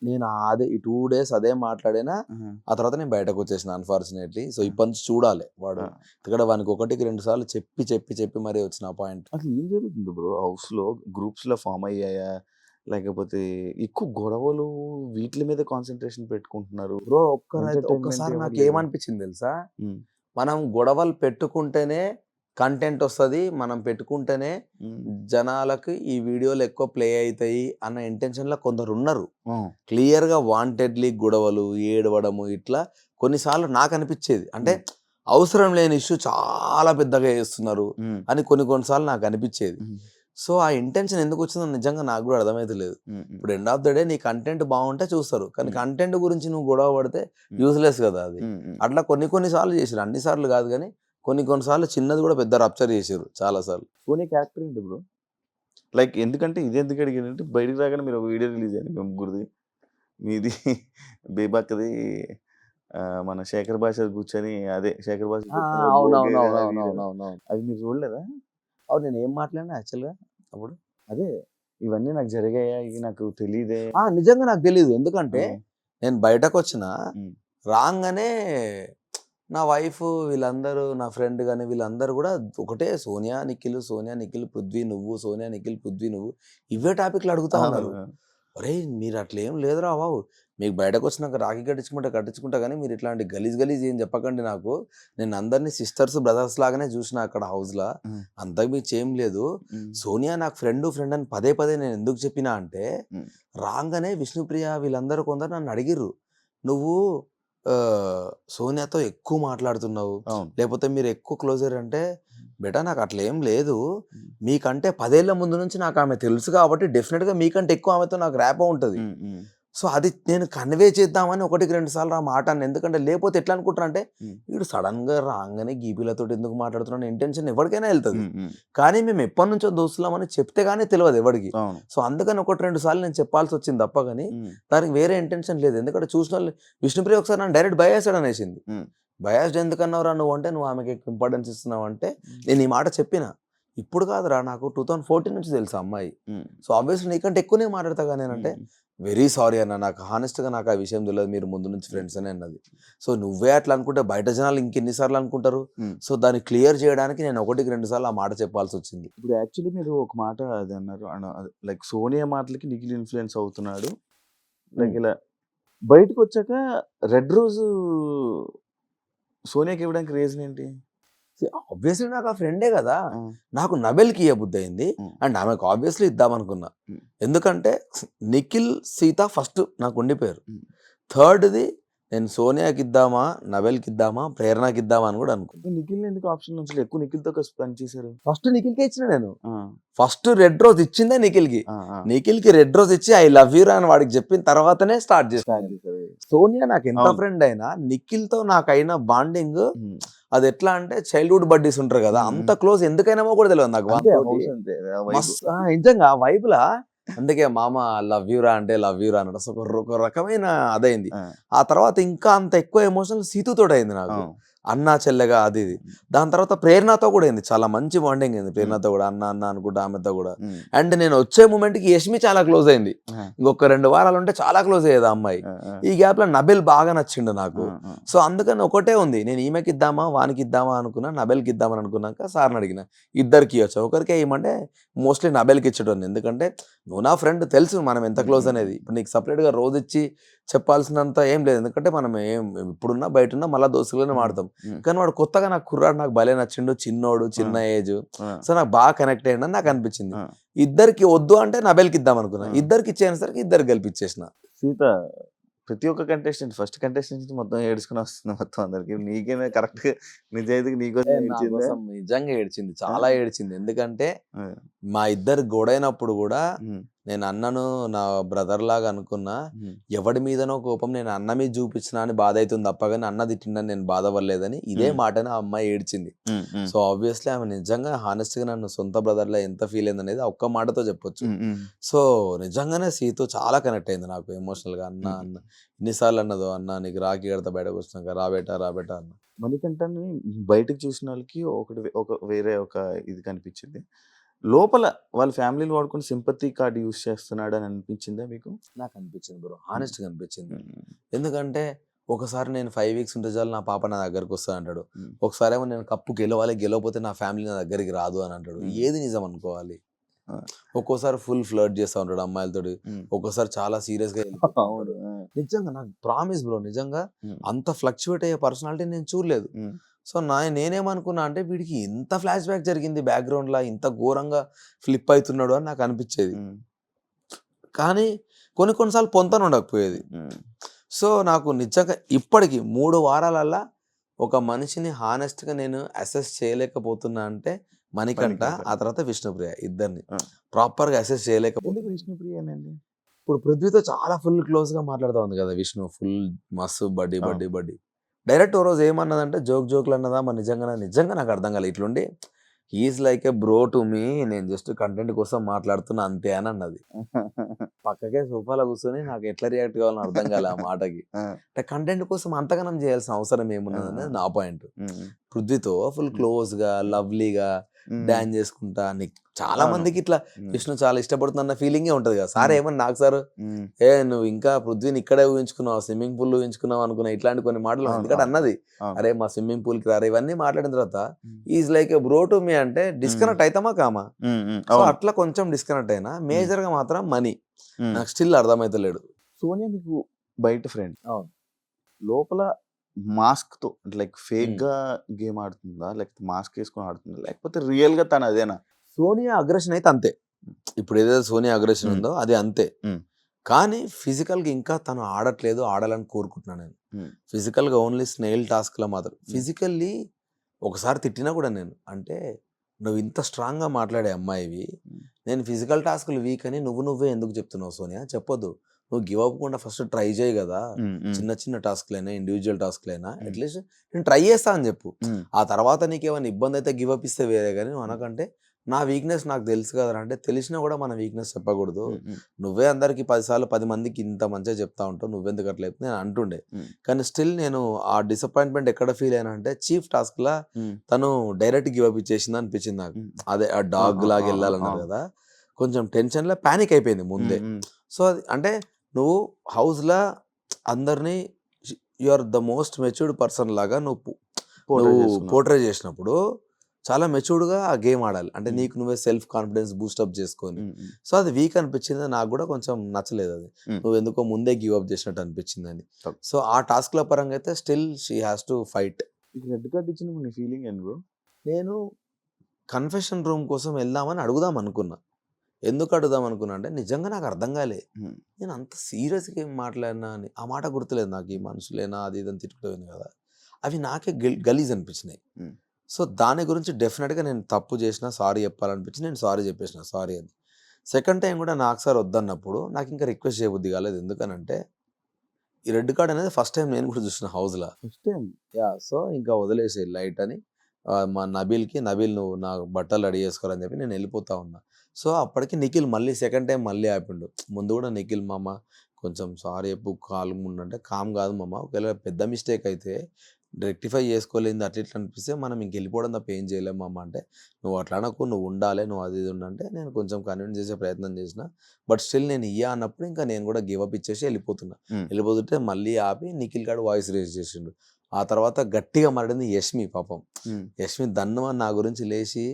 నేను అదే ఈ 2 days అదే మాట్లాడినా, ఆ తర్వాత నేను బయటకు వచ్చేసిన అన్ఫార్చునేట్లీ. సో ఇప్పటి నుంచి చూడాలి వాడు, ఇక్కడ వానికి 1-2 సార్లు చెప్పి మరీ వచ్చిన పాయింట్. అసలు ఏం జరుగుతుంది బ్రో, హౌస్ లో గ్రూప్స్ లో ఫామ్ అయ్యాయా, లేకపోతే ఎక్కువ గొడవలు వీటి మీద కాన్సన్ట్రేషన్ పెట్టుకుంటున్నారు. బ్రో Entertainment ఒక్కసారి ఎవరు నాకు లేరు. ఏమనిపించింది తెలుసా, ఉమ్, మనం గొడవలు పెట్టుకుంటేనే కంటెంట్ వస్తుంది, మనం పెట్టుకుంటేనే ఉమ్, జనాలకు ఈ వీడియోలు ఎక్కువ ప్లే అవుతాయి అన్న ఇంటెన్షన్లో కొందరు ఉన్నారు. ఉమ్, క్లియర్గా వాంటెడ్లీ గొడవలు ఏడవడము ఇట్లా కొన్నిసార్లు నాకు అనిపించేది. అంటే అవసరం లేని ఇష్యూ చాలా పెద్దగా చేస్తున్నారు ఉమ్, అని కొన్నిసార్లు నాకు అనిపించేది. ఉమ్, సో ఆ ఇంటెన్షన్ ఎందుకు వచ్చిందో నిజంగా నాకు కూడా అర్థమైతలేదు. ఉమ్, ఇప్పుడు ఎండ్ ఆఫ్ ద డే నీ కంటెంట్ బాగుంటే చూస్తారు, కానీ Hmm. కంటెంట్ గురించి నువ్వు గొడవ పడితే యూస్లెస్ కదా అది. ఉమ్, ఉమ్. అట్లా కొన్నిసార్లు చేసారు, అన్నిసార్లు కాదు కానీ కొన్నిసార్లు చిన్నది కూడా పెద్ద రప్చర్ చేసారు చాలా సార్లు. సోనీ క్యారెక్టర్ ఏంటి బ్రో? లైక్ ఎందుకంటే ఇది ఎందుకు అడిగానంటే బయటికి రాగానే మీరు ఒక వీడియో రిలీజ్ అయ్యింది మీ ముగ్గురిది, మీది బేబాక్ది, మన శేఖర్ భాష కూర్చొని అదే శేఖర్ భాష కూర్చొని ఒక గోగే కదా video. అవునవునవునవునవునవును. అది మీరు చూడలేదా? అవును, నేను ఏం మాట్లాడినా యాక్చువల్గా అప్పుడు అదే ఇవన్నీ నాకు జరిగాయా, ఇవి నాకు తెలియదే. నిజంగా నాకు తెలియదు. ఎందుకంటే ఉమ్, నేను బయటకు వచ్చిన ఉమ్, రాగానే నా వైఫ్ వీళ్ళందరూ నా ఫ్రెండ్ కానీ వీళ్ళందరూ కూడా ఒకటే సోనియా నిఖిల్, సోనియా నిఖిల్, పృథ్వీ నువ్వు, సోనియా నిఖిల్, పృథ్వీ నువ్వు, ఇవే టాపిక్లు అడుగుతా ఉన్నారు. అవును. అరే మీరు అట్లా ఏం లేదురా బాబు, మీకు బయటకు వచ్చినాక రాఖీ కట్టించుకుంటా కానీ మీరు ఇట్లాంటి గలీజ్ ఏం చెప్పకండి నాకు. నేను అందరినీ సిస్టర్స్ బ్రదర్స్ లాగానే చూసిన అక్కడ హౌస్లో, ఉమ్, అంతకు మించి ఏం లేదు. ఉమ్, సోనియా నాకు ఫ్రెండ్ అని పదే నేను ఎందుకు చెప్పినా అంటే, ఉమ్, రాగానే విష్ణుప్రియ వీళ్ళందరూ కొందరు నన్ను అడిగిర్రు, నువ్వు సోనియాతో ఎక్కువ మాట్లాడుతున్నావు, అవును. లేకపోతే మీరు ఎక్కువ క్లోజర్ అంటే, బేటా నాకు అట్లా ఏం లేదు. ఉమ్, మీకంటే 10 ఏళ్ల ముందు నుంచి నాకు ఆమె తెలుసు కాబట్టి డెఫినెట్గా మీకంటే ఎక్కువ ఆమెతో నాకు ర్యాపో ఉంటుంది. ఉమ్, ఉమ్, సో అది నేను కన్వే చేద్దామని 1-2 సార్లు ఆ మాట అన్న. ఎందుకంటే లేకపోతే ఎట్లా అనుకుంటారా అంటే, ఉమ్, వీడు సడన్గా రాగానే గీపీలతో ఎందుకు మాట్లాడుతున్నాను ఇంటెన్షన్ ఎవరికైనా వెళ్తుంది. ఉమ్, ఉమ్, కానీ మేము ఎప్పటి నుంచో దోస్తులామని చెప్తే కానీ తెలియదు ఎవరికి. అవును. సో అందుకని 1-2 సార్లు నేను చెప్పాల్సి వచ్చింది తప్ప కానీ ఉమ్, దానికి వేరే ఇంటెన్షన్ లేదు. ఎందుకంటే చూసిన వాళ్ళు విష్ణుప్రియ ఒకసారి నన్ను డైరెక్ట్ బయాస్డ్ అనేసింది. ఉమ్, బయాస్డ్ ఎందుకన్నావురా నువ్వు అంటే, నువ్వు ఆమెకి ఎక్కువ ఇంపార్టెన్స్ ఇస్తున్నావు అంటే, నేను ఈ మాట చెప్పిన. ఇప్పుడు కాదురా, నాకు 2014 నుంచి తెలుసు ఆ అమ్మాయి. ఉమ్, సో ఆబ్వియస్లీ నీకంటే ఎక్కువనే మాట్లాడతా కానీ నేనంటే, ఉమ్, వెరీ సారీ అన్న, నాకు హానెస్ట్గా నాకు ఆ విషయం తెలియదు, మీరు ముందు నుంచి ఫ్రెండ్స్ అని అన్నది. సో నువ్వే అట్లా అనుకుంటే బయట జనాలు ఇంకెన్నిసార్లు అనుకుంటారు. ఉమ్. సో దాన్ని క్లియర్ చేయడానికి నేను 1-2 సార్లు ఆ మాట చెప్పాల్సి వచ్చింది. ఇప్పుడు యాక్చువల్లీ మీరు ఒక మాట అది అన్నారు, లైక్ సోనియా మాటలకి నిఖిల్ ఇన్ఫ్లుయెన్స్ అవుతున్నాడు, లైక్ ఇలా బయటకు వచ్చాక రెడ్ రోజు సోనియాకి ఇవ్వడానికి రీజన్ ఏంటి? ఆబ్వియస్లీ నాకు ఆ ఫ్రెండే కదా. ఆ, నాకు నబెల్కి ఇవ్వబుద్ధి అయింది ఉమ్, అండ్ ఆమెకు ఆబ్వియస్లీ ఇద్దామనుకున్నా. ఉమ్, ఎందుకంటే నిఖిల్ సీత ఫస్ట్ నాకు ఉండిపోయారు. ఉమ్. థర్డ్ది నేను సోనియాకి ఇద్దామా, నబెల్కి ఇద్దామా, ప్రేరణకి ఇద్దామా అని కూడా అనుకున్నా. నిఖిల్ ఎందుకు ఆప్షన్ నుంచి ఎక్కువ నిఖిల్తో కలిసి పని చేశారు? ఫస్ట్ నిఖిల్కే ఇచ్చిన నేను. ఆ, ఫస్ట్ రెడ్ రోజ్ ఇచ్చిందే నిఖిల్కి. ఆ, ఆ. నిఖిల్కి రెడ్ రోజ్ ఇచ్చి ఐ లవ్ యూ అని వాడికి చెప్పిన తర్వాతనే స్టార్ట్ Start చేస్తాను. చేశారు. సోనియా నాకు ఎంత అవును. ఫ్రెండ్ అయినా నిఖిల్తో నాకైన బాండింగ్ ఉమ్, అది ఎట్లా అంటే చైల్డ్హుడ్ బడ్డీస్ ఉంటారు కదా, అంత క్లోజ్ ఎందుకైనామో కూడా తెలియదు నాకు. అంతే, వానితోటి house అంతే, ఆ vibe. నిజంగా ఆ వైపులా అందుకే మామ లవ్ యూరా అంటే లవ్ యూరా అన్నాడు. సో ఒక రకమైన అదైంది. ఆ, ఆ తర్వాత ఇంకా అంత ఎక్కువ ఎమోషనల్ సీతుతో అయింది నాకు, అవును. అన్నా చెల్లెగా అది ఇది. దాని తర్వాత ప్రేరణతో కూడా అయింది, చాలా మంచి బాండింగ్ అయింది ప్రేరణతో కూడా, అన్న అన్న అనుకుంటా ఆమెతో కూడా. ఉమ్, అండ్ నేను వచ్చే మూమెంట్కి యష్మి చాలా క్లోజ్ అయింది. ఆ, ఇంకొక 2 వారాలు ఉంటే చాలా క్లోజ్ అయ్యేది ఆ అమ్మాయి. ఆ, ఆ, ఈ గ్యాప్లో నబెల్ బాగా నచ్చిండు నాకు. ఆ, ఆ. సో అందుకని ఒకటే ఉంది, నేను ఈమెకి ఇద్దామా వానికి ఇద్దామా అనుకున్నా, నబెల్కి ఇద్దామని అనుకున్నాక సార్ని అడిగిన ఇద్దరికి ఇవ్వచ్చు, ఒకరికే ఇవ్వమంటే మోస్ట్లీ నబెల్కి ఇచ్చేటోని. ఎందుకంటే నువ్వు నా ఫ్రెండ్, తెలుసు మనం ఎంత క్లోజ్ అనేది. ఇప్పుడు నీకు సపరేట్గా రోజు ఇచ్చి చెప్పాల్సినంత ఏం లేదు, ఎందుకంటే మనం ఏం ఇప్పుడున్నా బయట మళ్ళీ దోస్తులనే వాడతాం. ఉమ్, కానీ వాడు కొత్తగా నాకు కుర్రాడు, నాకు భలే నచ్చిండు, చిన్నోడు, చిన్న ఏజ్. ఆ, సో నాకు బాగా కనెక్ట్ అయ్యిండు అని నాకు అనిపించింది. ఆ. ఇద్దరికి వద్దు అంటే నబెల్కి ఇద్దాం అనుకున్నా, ఆ. ఇద్దరికి ఇచ్చేసరికి ఇద్దరు గెలిపించేసిన. సీత ప్రతి ఒక్క కంటెస్టెంట్ ఫస్ట్ కంటెస్టెంట్ నుంచి మొత్తం ఏడుచుకుని వస్తుంది మొత్తం అందరికి. నీకేమే కరెక్ట్ నిజాయితీకి నీకోసం నా ఏడ్చిందా? కోసం నిజంగా ఏడ్చింది, చాలా ఏడ్చింది. ఎందుకంటే ఆ, మా ఇద్దరు గొడవైనప్పుడు కూడా ఉమ్, నేను అన్నను నా బ్రదర్ లాగా అనుకున్నా. ఉమ్, ఎవడి మీదనో కోపం నేను అన్న మీద చూపించినా అని బాధ అవుతుంది తప్ప కానీ అన్న తిట్టిందని నేను బాధపడలేదని ఇదే మాటని ఆ అమ్మాయి ఏడ్చింది. ఉమ్, ఉమ్, సో ఆబ్వియస్లీ ఆమె నిజంగా హానెస్ట్గా నన్ను సొంత బ్రదర్లా ఎంత ఫీల్ అయింది అనేది ఆ ఒక్క మాటతో చెప్పొచ్చు. ఉమ్, ఉమ్, సో నిజంగానే సీతో చాలా కనెక్ట్ అయింది నాకు ఎమోషనల్గా. అన్న అన్న ఎన్నిసార్లు అన్నదో, అన్న నీకు రాఖీ కడతా బయటకు వచ్చినాక రాబేటా అన్న. మణికంఠని బయటకు చూసిన వాళ్ళకి ఒక వేరే ఒక ఇది కనిపించింది, లోపల వాళ్ళ ఫ్యామిలీని వాడుకొని సింపతి కార్డ్ యూస్ చేస్తున్నాడు అని అనిపించిందా మీకు? నాకు అనిపించింది బ్రో, హానెస్ట్గా అనిపించింది. ఉమ్, ఎందుకంటే ఒకసారి నేను 5 వీక్స్ ఉంటే చాలు నా పాప నా దగ్గరకు వస్తా అంటాడు, ఒకసారి ఏమో నేను కప్పు గెలవాలి, గెలవకపోతే నా ఫ్యామిలీ నా దగ్గరికి రాదు అని అంటాడు. ఏది నిజం అనుకోవాలి? ఒక్కోసారి ఫుల్ ఫ్లర్ట్ చేస్తూ ఉంటాడు అమ్మాయిలతోటి, ఒక్కోసారి చాలా సీరియస్గా అవును. నిజంగా నాకు ప్రామిస్ బ్రో, నిజంగా అంత ఫ్లక్చువేట్ అయ్యే పర్సనాలిటీ నేను చూడలేదు. సో నేనేమనుకున్నా అంటే వీడికి ఎంత ఫ్లాష్ బ్యాక్ జరిగింది బ్యాక్గ్రౌండ్ లా, ఇంత ఘోరంగా ఫ్లిప్ అవుతున్నాడు అని నాకు అనిపించేది. కానీ కొన్నిసార్లు పొంతన ఉండకపోయేది. సో నాకు నిజంగా ఇప్పటికి 3 వారాలల్లా ఒక మనిషిని హానెస్ట్గా నేను అసెస్ చేయలేకపోతున్నా అంటే మణికంఠ, ఆ తర్వాత విష్ణుప్రియ, ఇద్దరిని ప్రాపర్గా అసెస్ చేయలేకపోతే. విష్ణుప్రియ ఏమైంది? ఇప్పుడు పృథ్వీతో చాలా ఫుల్ క్లోజ్గా మాట్లాడుతూ ఉంది కదా విష్ణు, ఫుల్ మస్తు బడ్డీ. డైరెక్ట్ ఓ రోజు ఏమన్నదంటే జోకులు అన్నదా, మరి నిజంగా నాకు అర్థం కాలేదు. ఇట్లుండి he's like a bro to me, నేను జస్ట్ కంటెంట్ కోసం మాట్లాడుతున్నా అంతే అని అన్నది. పక్కకే సోఫాలో కూర్చొని నాకు ఎట్లా రియాక్ట్ కావాలని అర్థం కాలే ఆ మాటకి. అంటే కంటెంట్ కోసం అంతగానం చేయాల్సిన అవసరం ఏమున్నది అనేది నా పాయింట్. పృథ్వీతో ఫుల్ క్లోజ్గా లవ్లీగా డాన్స్ చేసుకుంటా, నీకు చాలా మందికి ఇట్లా విష్ణు చాలా ఇష్టపడుతున్న ఫీలింగే ఉంటది కదా. సార్ ఏమన్నా నాకు సార్ నువ్వు ఇంకా పృథ్వీని ఇక్కడే ఊహించుకున్నావు, స్విమ్మింగ్ పూల్ ఊహించుకున్నావు అనుకున్నా, ఇట్లాంటి కొన్ని మాటలు ఎందుకంటే అన్నది. అరే మా స్విమ్మింగ్ పూల్ కి రారు, ఇవన్నీ మాట్లాడిన తర్వాత is like a bro to me అంటే డిస్కనెక్ట్ అవుతామా కామా? సో అట్లా కొంచెం డిస్కనెక్ట్ అయినా. మేజర్ గా మాత్రం మనీ నాకు స్టిల్ అర్థమైతలేడు. సోనియా మీకు బయట ఫ్రెండ్, లోపల మాస్క్ తో లైక్ ఫేక్ గా గేమ్ ఆడుతుందా, లేకపోతే మాస్క్ వేసుకొని ఆడుతుందా, లేకపోతే రియల్ గా తను అదేనా? సోనియా అగ్రెషన్ అయితే అంతే. ఇప్పుడు ఏదైతే సోనియా అగ్రెషన్ ఉందో అది అంతే. కానీ ఫిజికల్ గా ఇంకా తను ఆడట్లేదు, ఆడాలని కోరుకుంటున్నాను నేను. ఫిజికల్ గా ఓన్లీ స్నేల్ టాస్క్ లో మాత్రం. ఫిజికల్లీ ఒకసారి తిట్టినా కూడా నేను, అంటే నువ్వు ఇంత స్ట్రాంగ్ గా మాట్లాడే అమ్మాయివి, నేను ఫిజికల్ టాస్క్లు వీక్ అని నువ్వే ఎందుకు చెప్తున్నావు సోనియా? చెప్పొద్దు. నువ్వు గివ్ అవ్వకుండా ఫస్ట్ ట్రై చేయి కదా, చిన్న టాస్క్లైనా ఇండివిజువల్ టాస్క్లైనా అట్లీస్ట్ నేను ట్రై చేస్తా అని చెప్పు. ఆ తర్వాత నీకేమైనా ఇబ్బంది అయితే గివ్ అప్ ఇస్తే వేరే, కానీ నువ్వు అనకంటే నా వీక్నెస్ నాకు తెలుసు కదా అంటే, తెలిసినా కూడా మన వీక్నెస్ చెప్పకూడదు. నువ్వే అందరికి 10 సార్లు 10 మందికి ఇంత మంచిగా చెప్తా ఉంటావు, నువ్వెందుకు అట్లేదు నేను అంటుండే. కానీ స్టిల్ నేను ఆ డిసప్పాయింట్మెంట్ ఎక్కడ ఫీల్ అయినా అంటే చీఫ్ టాస్క్ లా తను డైరెక్ట్ గివ్ అప్ ఇచ్చేసింది అనిపించింది నాకు. అదే ఆ డాగ్ లాగా వెళ్ళాలన్నారు కదా, కొంచెం టెన్షన్ లో ప్యానిక్ అయిపోయింది ముందే. సో అది అంటే నువ్వు హౌస్ లా అందరినీ you are the most matured person లాగా నువ్వు పోర్ట్రే చేసినప్పుడు చాలా మెచ్యూర్డ్గా ఆ గేమ్ ఆడాలి. అంటే నీకు నువ్వే సెల్ఫ్ కాన్ఫిడెన్స్ బూస్టప్ చేసుకొని. సో అది వీక్ అనిపించింది నాకు కూడా, కొంచెం నచ్చలేదు అది. నువ్వు ఎందుకో ముందే గివ్ అప్ చేసినట్టు అనిపించింది అని. సో ఆ టాస్క్ల పరంగా అయితే still she has to fight. Red card ఇచ్చిన నీ ఫీలింగ్ ఏంటి బ్రో? నేను కన్ఫెషన్ రూమ్ కోసం వెళ్దామని అడుగుదాం అనుకున్నా. ఎందుకు అడుగుదాం అనుకున్నా అంటే నిజంగా నాకు అర్థం కాలే, నేను అంత సీరియస్గా ఏం మాట్లాడినా అని. ఆ మాట గుర్తులేదు నాకు, ఈ మనుషులేనా అది ఇదని తిట్టుకుపోయింది కదా, అవి నాకే గలీజ్ అనిపించినాయి. సో దాని గురించి డెఫినెట్గా నేను తప్పు చేసిన, సారీ చెప్పాలనిపించి నేను సారీ చెప్పేసిన, సారీ అని. సెకండ్ టైం కూడా నాకు సార్ వద్దన్నప్పుడు నాకు ఇంకా రిక్వెస్ట్ చేయబుద్ధి కాలేదు. ఎందుకనంటే ఈ రెడ్ కార్డ్ అనేది ఫస్ట్ టైం నేను కూడా చూసిన హౌస్లో, ఫస్ట్ టైం. సో ఇంకా వదిలేసే లైట్ అని మా నబీల్ నువ్వు నా బట్టలు రెడీ చేసుకోరని చెప్పి నేను వెళ్ళిపోతా ఉన్నా. సో అప్పటికి నిఖిల్ మళ్ళీ సెకండ్ టైం మళ్ళీ ఆపిండు. ముందు కూడా నిఖిల్ మామ కొంచెం సారీ చెప్పు, కామ్ ఉండంటే, కామ్ కాదు మామ, ఒకవేళ పెద్ద మిస్టేక్ అయితే రెక్టిఫై చేసుకోలేదు అట్లా ఇట్లా అనిపిస్తే మనం ఇంక వెళ్ళిపోవడం తప్ప ఏం చేయలేము అమ్మ అంటే, నువ్వు అట్లా అనకు, నువ్వు ఉండాలి, నువ్వు అది ఇది ఉండంటే నేను కొంచెం కన్విన్స్ చేసే ప్రయత్నం చేసిన. బట్ స్టిల్ నేను అన్నప్పుడు ఇంకా నేను కూడా గివ్ అప్ ఇచ్చేసి వెళ్ళిపోతుంటే మళ్ళీ ఆపి నిఖిల్ గాడు వాయిస్ రేజ్ చేసిండు. ఆ తర్వాత గట్టిగా మాట్లాడింది యష్మి. పాపం యష్మి దన్ను అని నా గురించి లేచి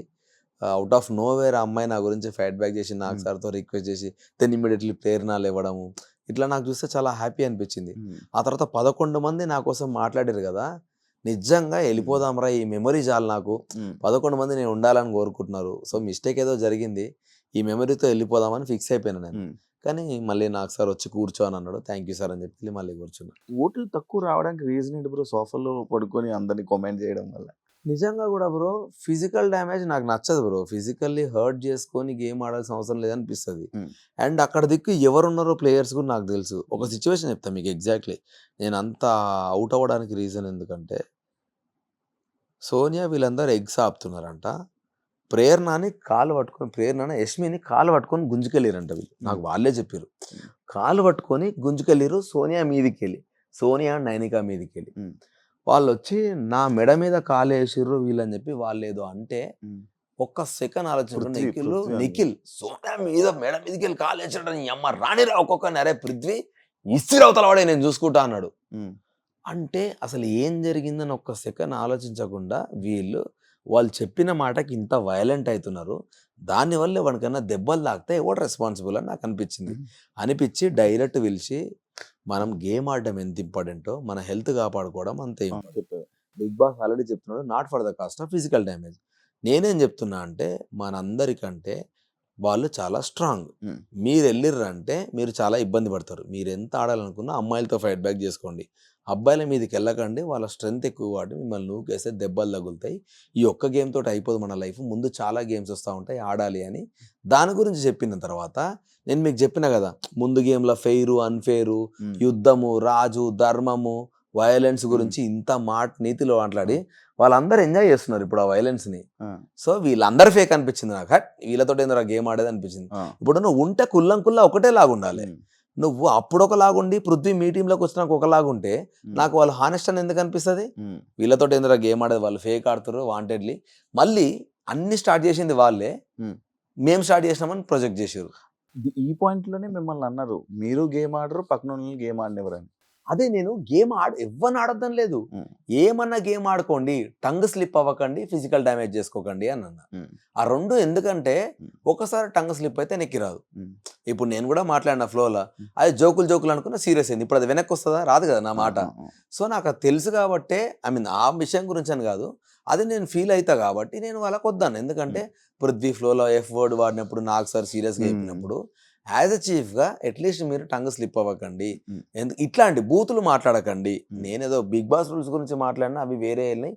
అవుట్ ఆఫ్ నో వేర్ అమ్మాయి నా గురించి ఫీడ్బ్యాక్ చేసి నాకు సార్తో రిక్వెస్ట్ చేసి దెన్ ఇమ్మీడియట్లీ ప్రేరణలు ఇవ్వడము, ఇట్లా నాకు చూస్తే చాలా హ్యాపీ అనిపించింది. ఆ తర్వాత 11 మంది నా కోసం మాట్లాడారు కదా, నిజంగా వెళ్ళిపోదాంరా, ఈ మెమరీ చాలు నాకు. 11 మంది నేను ఉండాలని కోరుకుంటున్నారు. సో మిస్టేక్ ఏదో జరిగింది, ఈ మెమరీతో వెళ్ళిపోదామని ఫిక్స్ అయిపోయాను నేను. కానీ మళ్ళీ నాకు సార్ వచ్చి కూర్చో అని అన్నాడు. థ్యాంక్ యూ సార్ అని చెప్పి మళ్ళీ కూర్చున్నా. ఓట్లు తక్కువ రావడానికి రీజన్ ఏంటి బ్రో? సోఫాలో పడుకొని అందరినీ కామెంట్ చేయడం వల్ల? నిజంగా కూడా బ్రో ఫిజికల్ డ్యామేజ్ నాకు నచ్చదు బ్రో. ఫిజికల్లీ హర్ట్ చేసుకొని గేమ్ ఆడాల్సిన అవసరం లేదనిపిస్తుంది. అండ్ అక్కడ దిక్కు ఎవరున్నారో ప్లేయర్స్ కూడా నాకు తెలుసు. ఒక సిచ్యువేషన్ చెప్తాను మీకు ఎగ్జాక్ట్లీ, నేను అంత అవుట్ అవ్వడానికి రీజన్ ఎందుకంటే సోనియా వీళ్ళందరూ ఎగ్స్ ఆపుతున్నారంట, ప్రేరణని కాలు పట్టుకొని యష్మిని కాలు పట్టుకొని గుంజుకెళ్ళిరంట వీళ్ళు. నాకు వాళ్ళే చెప్పారు, కాలు పట్టుకొని గుంజుకెళ్ళిరు సోనియా మీదికి వెళ్ళి, సోనియా నైనికా మీదికి వెళ్ళి. వాళ్ళు వచ్చి నా మెడ మీద కాలు వేసిర్రు వీళ్ళని చెప్పి వాళ్ళు ఏదో అంటే ఒక్క సెకండ్ ఆలోచన నిఖిల్ సోనియా మీద మెడ మీదకి వెళ్ళి కాలు వేసాడు, నీ అమ్మ రానిరా ఒక్కొక్క నరే పృథ్వీ ఇస్తిరవతల వాడే నేను చూసుకుంటా అన్నాడు. అంటే అసలు ఏం జరిగిందని ఒక్క సెకండ్ ఆలోచించకుండా వీళ్ళు వాళ్ళు చెప్పిన మాటకి ఇంత వైలెంట్ అవుతున్నారు, దానివల్ల వాడికన్నా దెబ్బలు తాకితే ఎవడు రెస్పాన్సిబుల్ అని నాకు అనిపించి డైరెక్ట్ పిలిచి మనం గేమ్ ఆడడం ఎంత ఇంపార్టెంటో మన హెల్త్ కాపాడుకోవడం అంతే ఇంపార్టెంట్. బిగ్ బాస్ ఆల్రెడీ చెప్తున్నాడు, not for the cost of physical damage. నేనేం చెప్తున్నా అంటే మనందరికంటే వాళ్ళు చాలా స్ట్రాంగ్. మీరు వెళ్ళిర్రంటే మీరు చాలా ఇబ్బంది పడతారు. మీరు ఎంత ఆడాలనుకున్నా అమ్మాయిలతో ఫైట్ బ్యాక్ చేసుకోండి, అబ్బాయిల మీదకి వెళ్ళకండి. వాళ్ళ స్ట్రెంత్ ఎక్కువ వాడి మిమ్మల్ని నూకేస్తే దెబ్బలు తగులుతాయి. ఈ ఒక్క గేమ్ తోటి అయిపోదు మన లైఫ్, ముందు చాలా గేమ్స్ వస్తూ ఉంటాయి, ఆడాలి అని దాని గురించి చెప్పిన తర్వాత నేను మీకు చెప్పిన కదా, ముందు గేమ్లో ఫెయిరు అన్ఫెయిరు, యుద్ధము, రాజు, ధర్మము, వైలెన్స్ గురించి ఇంత నీతిలో మాట్లాడి వాళ్ళందరూ ఎంజాయ్ చేస్తున్నారు ఇప్పుడు ఆ వైలెన్స్ని. సో వీళ్ళందరూ ఫేక్ అనిపించింది నాకు. వీళ్ళతో ఏందో గేమ్ ఆడేది అనిపించింది. ఇప్పుడు నువ్వు ఉంటే కుల్లా ఒకటే లాగా ఉండాలి. నువ్వు అప్పుడు ఒకలాగుండి పృథ్వీ మీ టీంలోకి వచ్చినాక ఒకలాగుంటే నాకు వాళ్ళు హానెస్ట్ అని ఎందుకు అనిపిస్తుంది? వీళ్ళతో ఏందో గేమ్ ఆడేది, వాళ్ళు ఫేక్ ఆడుతారు వాంటెడ్లీ. మళ్ళీ అన్ని స్టార్ట్ చేసింది వాళ్ళే, మేము స్టార్ట్ చేసినామని ప్రొజెక్ట్ చేసారు. ఈ పాయింట్ లోనే మిమ్మల్ని అన్నారు, మీరు గేమ్ ఆడరు, పక్కన వాళ్ళని గేమ్ ఆడినెవరని. అదే నేను గేమ్ ఎవరిని ఆడొద్దని లేదు, ఏమన్నా గేమ్ ఆడుకోండి, టంగ్ స్లిప్ అవ్వకండి, ఫిజికల్ డ్యామేజ్ చేసుకోకండి అని అన్న. ఆ రెండు ఎందుకంటే ఒకసారి టంగ్ స్లిప్ అయితే నెక్కి రాదు. ఇప్పుడు నేను కూడా మాట్లాడిన ఫ్లోలో అది జోకులు అనుకున్నా సీరియస్ అయింది, ఇప్పుడు అది వెనక్కి వస్తుందా? రాదు కదా నా మాట. సో నాకు అది తెలుసు కాబట్టే, ఆ విషయం గురించి అని కాదు, అది నేను ఫీల్ అవుతా కాబట్టి నేను వాళ్ళకి వద్దాను. ఎందుకంటే పృథ్వీ ఫ్లోలో ఎఫ్ వర్డ్ వాడినప్పుడు నాకు సార్ సీరియస్గా చెప్పినప్పుడు యాజ్ అ చీఫ్గా అట్లీస్ట్ మీరు టంగ్ స్లిప్ అవ్వకండి, ఇట్లాంటి బూతులు మాట్లాడకండి. నేనేదో బిగ్ బాస్ రూల్స్ గురించి మాట్లాడినా అవి వేరే వెళ్ళినాయి,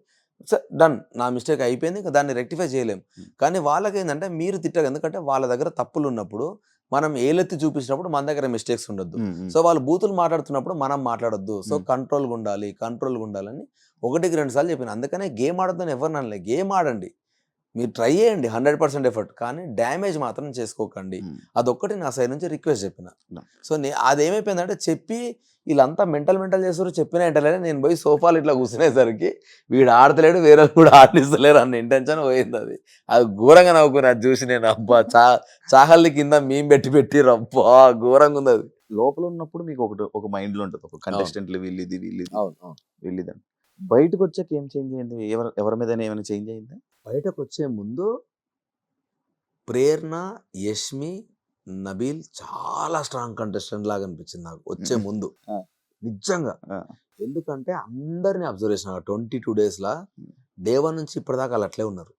డన్, నా మిస్టేక్ అయిపోయింది, ఇంకా దాన్ని రెక్టిఫై చేయలేం. కానీ వాళ్ళకి ఏంటంటే మీరు తిట్టగా, ఎందుకంటే వాళ్ళ దగ్గర తప్పులు ఉన్నప్పుడు మనం ఏలెత్తి చూపించినప్పుడు మన దగ్గర మిస్టేక్స్ ఉండొద్దు. సో వాళ్ళు బూతులు మాట్లాడుతున్నప్పుడు మనం మాట్లాడొద్దు. సో కంట్రోల్గా ఉండాలని 1-2 సార్లు చెప్పిన. అందుకనే గేమ్ ఆడొద్దని ఎవరిని అనలే, గేమ్ ఆడండి, మీరు ట్రై చేయండి 100% ఎఫర్ట్, కానీ డ్యామేజ్ మాత్రం చేసుకోకండి. అదొక్కటి నా సైడ్ నుంచి రిక్వెస్ట్ చెప్పిన. సో అదేమైపోయిందంటే చెప్పి వీళ్ళంతా మెంటల్ చేస్తారు, చెప్పిన ఇంటలే నేను పోయి సోఫాలు ఇట్లా కూర్చునేసరికి వీడు ఆడతలేడు, వేరే కూడా ఆడిస్తలేరు అన్న ఇంటెన్షన్ పోయింది. అది ఘోరంగా నవ్వుకుని అది చూసి నేను, అబ్బా చాహల్ని కింద మేము పెట్టి రబ్బా ఘోరంగా ఉంది. అది లోపల ఉన్నప్పుడు మీకు ఒక మైండ్ లో ఉంటుంది, ఒక కంటెస్టెంట్లు వీళ్ళిది వీళ్ళిదని. బయటకు వచ్చాక ఏం చేంజ్ అయింది? ఎవరి మీద ఏమైనా చేంజ్ అయిందా? బయటకు వచ్చే ముందు ప్రేరణ, యష్మి, నబీల్ చాలా స్ట్రాంగ్ కంటెస్టెంట్ లాగా అనిపించింది నాకు వచ్చే ముందు నిజంగా. ఎందుకంటే అందరినీ అబ్జర్వ్ చేసిన 22 daysలో డే 1 నుంచి ఇప్పటిదాకా వాళ్ళు అట్లే ఉన్నారు,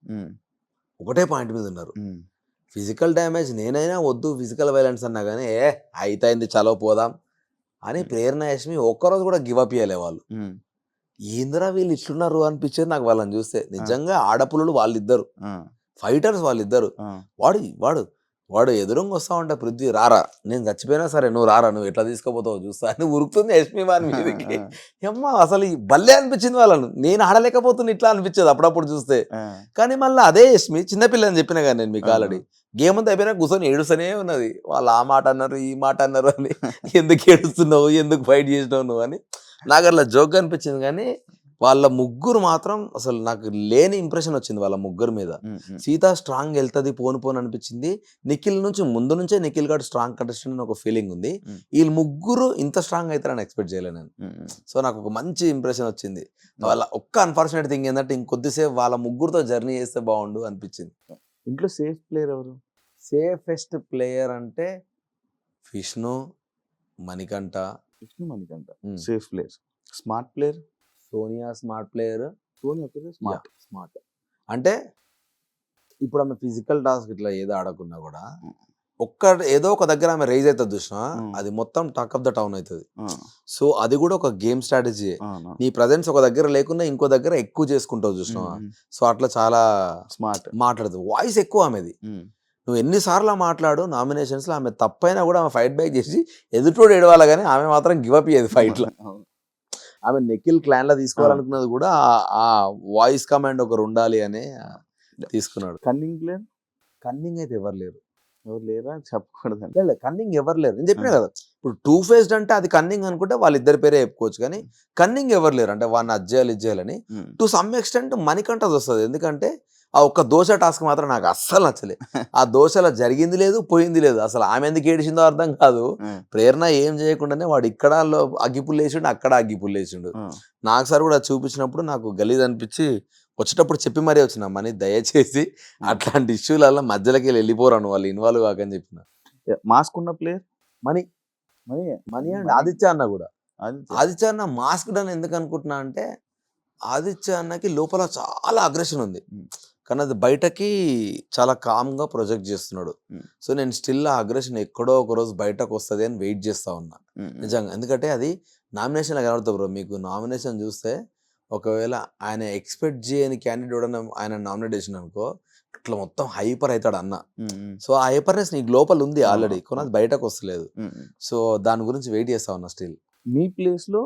ఒకటే పాయింట్ మీద ఉన్నారు. ఫిజికల్ డ్యామేజ్ నేనైనా వద్దు, ఫిజికల్ వైలెన్స్ అన్నా కానీ అయితేంది చలో పోదాం అని ప్రేరణ, యష్మి ఒక్కరోజు కూడా గివ్ అప్ చేయలే. వాళ్ళు ఏందిరా వీళ్ళు ఇట్లున్నారు అనిపించేది నాకు వాళ్ళని చూస్తే. నిజంగా ఆడపుల్లలు వాళ్ళిద్దరు, ఫైటర్స్ వాళ్ళిద్దరు. వాడు ఎదురుంగా వస్తా ఉంటే పృథ్వీ రారా, నేను చచ్చిపోయినా సరే నువ్వు రారా, నువ్వు ఎట్లా తీసుకుపోతావు చూస్తా అని ఉరుకుతుంది యష్మి వారి మీదకి. అమ్మ అసలు భలే అనిపించింది వాళ్ళను, నేను ఆడలేకపోతున్నా ఇట్లా అనిపించేది అప్పుడప్పుడు చూస్తే. కానీ మళ్ళీ అదే యష్మి చిన్నపిల్లని చెప్పిన కానీ నేను మీకు ఆల్రెడీ గేమ్ అంతా అయిపోయినా కూర్చొని ఏడుస్తూనే ఉన్నది. వాళ్ళు ఆ మాట అన్నారు, ఈ మాట అన్నారు అని, ఎందుకు ఏడుస్తున్నావు, ఎందుకు ఫైట్ చేసినావు నువ్వు అని నాకు అట్లా జోక్గా అనిపించింది. కానీ వాళ్ళ ముగ్గురు మాత్రం అసలు నాకు లేని ఇంప్రెషన్ వచ్చింది వాళ్ళ ముగ్గురు మీద. సీత స్ట్రాంగ్ వెళ్తుంది పోను అనిపించింది. నిఖిల్ నుంచి ముందు నుంచే నిఖిల్ గారు స్ట్రాంగ్ కంటెస్టెంట్ అని ఒక ఫీలింగ్ ఉంది. వీళ్ళు ముగ్గురు ఇంత స్ట్రాంగ్ అవుతారని ఎక్స్పెక్ట్ చేయలేను నేను. సో నాకు ఒక మంచి ఇంప్రెషన్ వచ్చింది. వాళ్ళ ఒక్క అన్ఫార్చునేట్ థింగ్ ఏంటంటే ఇంకొద్దిసేపు వాళ్ళ ముగ్గురుతో జర్నీ చేస్తే బాగుండు అనిపించింది. ఇంట్లో సేఫ్ ప్లేయర్ ఎవరు? సేఫెస్ట్ ప్లేయర్ అంటే Vishnu, Manikanta. Safe player. Smart player Sonia smart player. Sonia smart అంటే ఇప్పుడు ఆమె ఫిజికల్ టాస్క్ ఇట్లా ఏదో ఆడకున్నా కూడా ఏదో ఒక దగ్గర ఆమె రైజ్ అవుతుంది చూసినా, అది మొత్తం టాక్ ఆఫ్ ద టౌన్ అవుతుంది. సో అది కూడా ఒక గేమ్ స్ట్రాటజీ. నీ ప్రజెన్స్ ఒక దగ్గర లేకుండా ఇంకో దగ్గర ఎక్కువ చేసుకుంటావు చూసినా. సో అట్లా చాలా స్మార్ట్ మాట్లాడుతుంది. వాయిస్ ఎక్కువ ఆమెది. నువ్వు ఎన్నిసార్లు మాట్లాడు నామినేషన్స్లో, ఆమె తప్పైనా కూడా ఆమె ఫైట్ బ్యాక్ చేసి ఎదుటోడు ఏడవాలి, కానీ ఆమె మాత్రం గివప్ అయ్యేది ఫైట్లో. ఆమె నిఖిల్ క్లాన్లో తీసుకోవాలనుకున్నది కూడా ఆ వాయిస్ కమాండ్ ఒకరు ఉండాలి అని తీసుకున్నాడు. కన్నింగ్ అయితే ఎవరు లేరా చెప్పకూడదు. కన్నింగ్ ఎవరు లేరు, నేను చెప్పినా కదా. ఇప్పుడు 2-faced అంటే అది కన్నింగ్ అనుకుంటే వాళ్ళిద్దరి పేరే చెప్పుకోవచ్చు, కానీ కన్నింగ్ ఎవరు లేరు. అంటే వాడిని అది చేయాలని టు సమ్ ఎక్స్టెంట్ మణికంఠది వస్తుంది. ఎందుకంటే ఆ ఒక్క దోశ టాస్క్ మాత్రం నాకు అస్సలు నచ్చలే. ఆ దోశలో జరిగింది లేదు, పోయింది లేదు. అసలు ఆమె ఎందుకు ఏడిచిందో అర్థం కాదు. ప్రేరణ ఏం చేయకుండానే వాడు ఇక్కడ అగ్గిపుల్లు వేసిండు, అక్కడ అగ్గిపుల్లు వేసిండు. నాకు సార్ కూడా చూపించినప్పుడు నాకు గలీజ్ అనిపించి వచ్చేటప్పుడు చెప్పి మరీ వచ్చిన మనీ దయచేసి అట్లాంటి ఇష్యూలలో మధ్యలోకి వెళ్ళిపోరాను వాళ్ళు ఇన్వాల్వ్ కాకని చెప్పిన. మాస్క్ ఉన్న ప్లేయర్ మనీ మరి మనీ అండ్ ఆదిత్య అన్న కూడా. ఆదిత్య అన్న మాస్క్ అని ఎందుకు అనుకుంటున్నా అంటే ఆదిత్య అన్నకి లోపల చాలా అగ్రెషన్ ఉంది, కానీ అది బయటకి చాలా కామ్గా ప్రొజెక్ట్ చేస్తున్నాడు. సో నేను స్టిల్ ఆ అగ్రెషన్ ఎక్కడో ఒక రోజు బయటకు వస్తుంది అని వెయిట్ చేస్తా ఉన్నా నిజంగా. ఎందుకంటే అది నామినేషన్లో కనబడుతుంది బ్రో. మీకు నామినేషన్ చూస్తే ఒకవేళ ఆయన ఎక్స్పెక్ట్ చేయని క్యాండిడేట్ ఆయన నామినేట్ చేసిన అనుకో ఇట్లా మొత్తం హైపర్ అవుతాడు అన్న. సో ఆ హైపర్నెస్ నీకు లోపల ఉంది ఆల్రెడీ, కానీ అది బయటకు వస్తలేదు. సో దాని గురించి వెయిట్ చేస్తా ఉన్నా స్టిల్. మీ ప్లేస్లో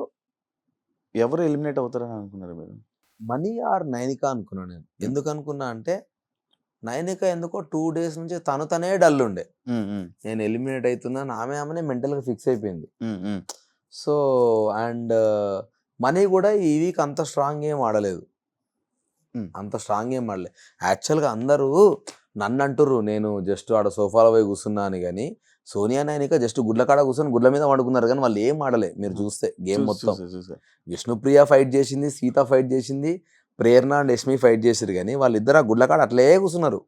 ఎవరు ఎలిమినేట్ అవుతారని అనుకున్నారు మీరు? మనీ ఆర్ నైనిక అనుకున్నా నేను. ఎందుకు అనుకున్నా అంటే నైనిక ఎందుకో 2 days నుంచి తనే డల్ ఉండే, నేను ఎలిమినేట్ అవుతున్నాను ఆమెనే మెంటల్గా ఫిక్స్ అయిపోయింది. సో అండ్ మనీ కూడా ఈ వీక్ అంత స్ట్రాంగ్ ఏం ఆడలేదు, యాక్చువల్గా అందరూ నన్ను అంటుర్రు నేను జస్ట్ ఆడ సోఫాలో పోయి కూర్చున్నా అని, కానీ సోనియా నైనిక జస్ట్ గుడ్ల కాడ కూర్చొని గుడ్ల మీద వండుకున్నారు, కానీ వాళ్ళు ఏం ఆడలే. మీరు చూస్తే గేమ్ మొత్తం విష్ణుప్రియ ఫైట్ చేసింది, సీత ఫైట్ చేసింది, ప్రేరణ అండ్ యష్మి ఫైట్ చేసారు, కానీ వాళ్ళిద్దరు ఆ గుడ్ల కాడ అట్లే కూర్చున్నారు.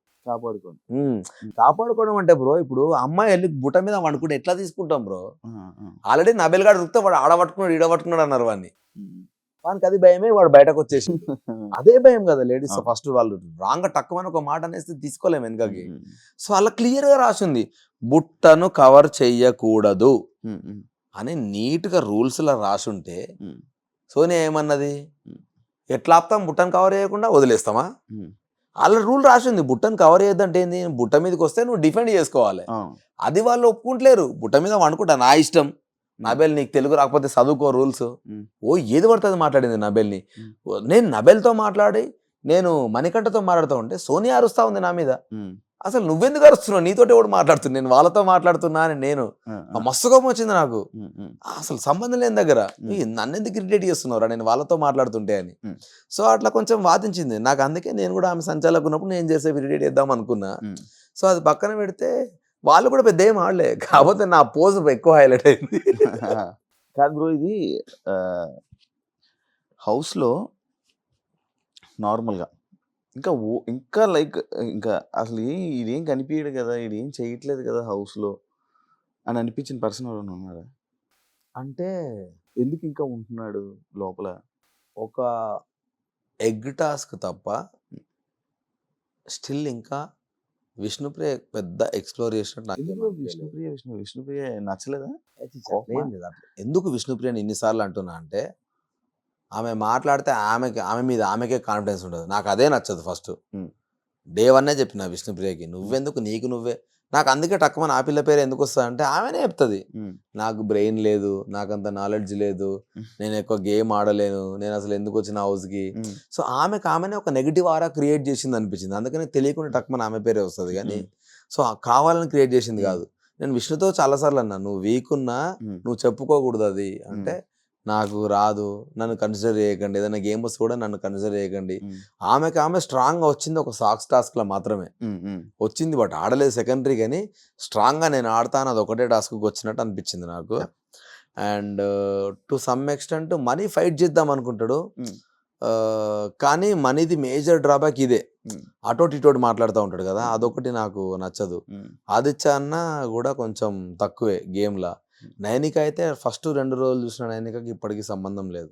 కాపాడుకోవడం అంటే బ్రో ఇప్పుడు అమ్మాయి వెళ్ళి బుట్ట మీద వండుకుంటే ఎట్లా తీసుకుంటాం బ్రో? ఆల్రెడీ నబెల్ గాడు రుక్తే వాడు ఆడబట్టుకున్నాడు ఈడబట్టుకున్నాడు అన్నారు వాడిని. వానికి అది భయమే, వాడు బయటకు వచ్చేసి అదే భయం కదా లేడీస్. ఫస్ట్ వాళ్ళు రాంగ్ టక్కుమని ఒక మాట అనేసి తీసుకోలేము వెనకకి. సో అలా క్లియర్ గా రాసింది బుట్టను కవర్ చెయ్యకూడదు అని నీట్ గా రూల్స్ లా రాసుంటే సోనియా ఏమన్నది, ఎట్లా ఆపుతాం బుట్టను కవర్ చేయకుండా వదిలేస్తామా? అలా రూల్ రాసింది బుట్టను కవర్ చేయొద్దంటే ఏంది, బుట్ట మీదకి వస్తే నువ్వు డిఫెండ్ చేసుకోవాలి. అది వాళ్ళు ఒప్పుకుంటలేరు. బుట్ట మీద వండుకుంటా నా ఇష్టం, నబెల్ నీకు తెలుగు రాకపోతే చదువుకో రూల్స్. ఏది పడుతుంది మాట్లాడింది నబెల్ని. నేను నబెల్తో మాట్లాడి నేను మణికంఠతో మాట్లాడుతూ ఉంటే సోనియా అరుస్తా ఉంది నా మీద. అసలు నువ్వెందుకు అరుస్తున్నావు, నీతోటి ఎవడు మాట్లాడుతున్నా, నేను వాళ్ళతో మాట్లాడుతున్నా అని. నేను మస్తు కోపం వచ్చింది నాకు. అసలు సంబంధం లేని దగ్గర నన్ను ఎందుకు ఇరిటేట్ చేస్తున్నారా నేను వాళ్ళతో మాట్లాడుతుంటే అని. సో అట్లా కొంచెం వాదించింది నాకు. అందుకే నేను కూడా ఆమె సంచాలకు ఉన్నప్పుడు నేను చేసే ఇరిటేట్ చేద్దాం అనుకున్నా. సో అది పక్కన పెడితే వాళ్ళు కూడా పెద్ద ఏం ఆడలే, కాకపోతే నా పోజ్ ఎక్కువ హైలైట్ అయింది. కాదు బ్రో, ఇది హౌస్లో నార్మల్గా ఇంకా లైక్ ఇంకా అసలు ఇదేం కనిపించడు కదా, ఇదేం చేయట్లేదు కదా హౌస్లో అని అనిపించిన పర్సన్ ఎవరైనా ఉన్నారా? అంటే ఎందుకు ఇంకా ఉంటున్నాడు లోపల? ఒక ఎగ్ టాస్క్ తప్ప స్టిల్ ఇంకా విష్ణుప్రియ పెద్ద ఎక్స్ప్లోర్ చేసినట్టు. విష్ణుప్రియ నచ్చలేదా? ఎందుకు విష్ణుప్రియని ఇన్నిసార్లు అంటున్నా అంటే ఆమె మాట్లాడితే ఆమె మీద ఆమెకే కాన్ఫిడెన్స్ ఉండదు. నాకు అదే నచ్చదు. ఫస్ట్ డే 1 చెప్పిన విష్ణుప్రియకి నువ్వెందుకు నీకు నువ్వే, నాకు అందుకే టక్కుమని ఆ పిల్ల పేరు ఎందుకు వస్తుంది అంటే ఆమెనే చెప్తుంది నాకు బ్రెయిన్ లేదు, నాకు అంత నాలెడ్జ్ లేదు, నేను ఎక్కువ గేమ్ ఆడలేను, నేను అసలు ఎందుకు వచ్చిన హౌస్కి. సో ఆమెనే ఒక నెగిటివ్ ఆరా క్రియేట్ చేసింది అనిపించింది. అందుకని తెలియకుండా టక్కుమని ఆమె పేరే వస్తుంది, కానీ సో కావాలని క్రియేట్ చేసింది కాదు. నేను విష్ణుతో చాలాసార్లు అన్నా నువ్వు వీక్ ఉన్నా నువ్వు చెప్పుకోకూడదు అది అంటే, నాకు రాదు నన్ను కన్సిడర్ చేయకండి, ఏదైనా గేమ్ వస్తే కూడా నన్ను కన్సిడర్ చేయకండి. ఆమె స్ట్రాంగ్గా వచ్చింది ఒక సాక్స్ టాస్క్లో మాత్రమే వచ్చింది, బట్ ఆడలేదు సెకండరీ. కానీ స్ట్రాంగ్గా నేను ఆడతాను అది ఒకటే టాస్క్కి వచ్చినట్టు అనిపించింది నాకు. And to some extent money fight చేద్దాం అనుకుంటాడు, కానీ మనీది మేజర్ డ్రాబ్యాక్ ఇదే, అటోటి ఇటోటి మాట్లాడుతూ ఉంటాడు కదా, అదొకటి నాకు నచ్చదు. ఆదిత్య అన్న కూడా కొంచెం తక్కువే గేమ్లా. నైనిక అయితే ఫస్ట్ 2 రోజులు చూసిన నైనికకి ఇప్పటికీ సంబంధం లేదు.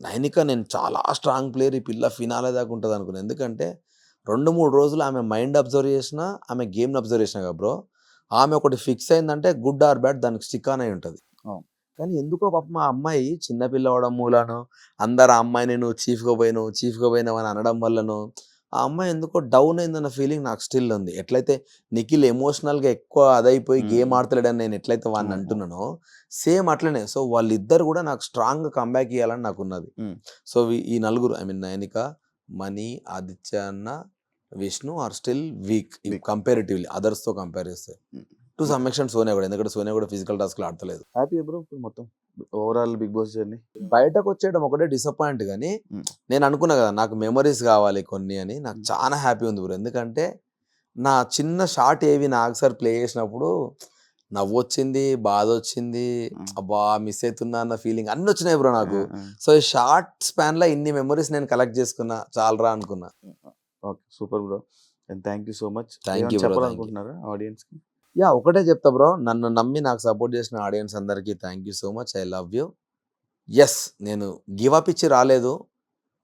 నైనిక నేను చాలా స్ట్రాంగ్ ప్లేయర్, ఈ పిల్ల ఫినాలే దాకా ఉంటుంది అనుకున్నాను. ఎందుకంటే 2-3 రోజులు ఆమె మైండ్ అబ్జర్వ్ చేసిన, ఆమె గేమ్ని అబ్జర్వ్ చేసిన కదా బ్రో, ఆమె ఒకటి ఫిక్స్ అయిందంటే గుడ్ ఆర్ బ్యాడ్ దానికి స్టిక్ ఆన్ అయి ఉంటుంది. కానీ ఎందుకో పాప మా అమ్మాయి చిన్నపిల్ల అవడం మూలానో, అందరు ఆ అమ్మాయిని నువ్వు చీఫ్గా పోయినావు అని అనడం వల్లనో ఆ అమ్మాయి ఎందుకో డౌన్ అయిందన్న ఫీలింగ్ నాకు స్టిల్ ఉంది. ఎట్లయితే నిఖిల్ ఎమోషనల్గా ఎక్కువ అదైపోయి గేమ్ ఆడతలేడని నేను ఎట్లయితే వాడిని అంటున్నానో సేమ్ అట్లనే. సో వాళ్ళిద్దరు కూడా నాకు స్ట్రాంగ్గా కంబ్యాక్ ఇవ్వాలని నాకు ఉన్నది. సో ఈ నలుగురు ఐ మీన్ నైనిక, మనీ, ఆదిత్య అన్న, Vishnu are still weak comparatively అదర్స్తో కంపేర్ చేస్తే. టు సమ్ ఎక్స్టెంట్ సోనియా కూడా, ఎందుకంటే సోనియా కూడా ఫిజికల్ టాస్క్లు ఆడతలేదు. హ్యాపీ బ్రో మొత్తం ఓవరాల్ బిగ్ బాస్ జర్నీ? బయటకు వచ్చేయడం ఒకటే డిసప్పాయింట్, కానీ నేను అనుకున్నా కదా నాకు మెమరీస్ కావాలి కొన్ని అని. నాకు చాలా హ్యాపీ ఉంది బ్రో, ఎందుకంటే నా చిన్న షార్ట్ ఏవి నాకు సార్ ప్లే చేసినప్పుడు నవ్వు వచ్చింది, బాధ వచ్చింది, అబ్బా మిస్ అవుతున్నా అన్న ఫీలింగ్ అన్ని వచ్చినాయి బ్రో నాకు. సో ఈ షార్ట్ స్పాన్ లో ఇన్ని మెమరీస్ నేను కలెక్ట్ చేసుకున్నా, చాలరా అనుకున్నా. Okay, super bro. And thank you so much. Thank you bro, చెప్పాలనుకుంటున్నారా ఆడియన్స్ కి? యా ఒకటే చెప్తా బ్రో, నన్ను నమ్మి నాకు సపోర్ట్ చేసిన ఆడియన్స్ అందరికీ thank you so much. I love you. Yes, నేను గివ్ అప్ ఇచ్చి రాలేదు.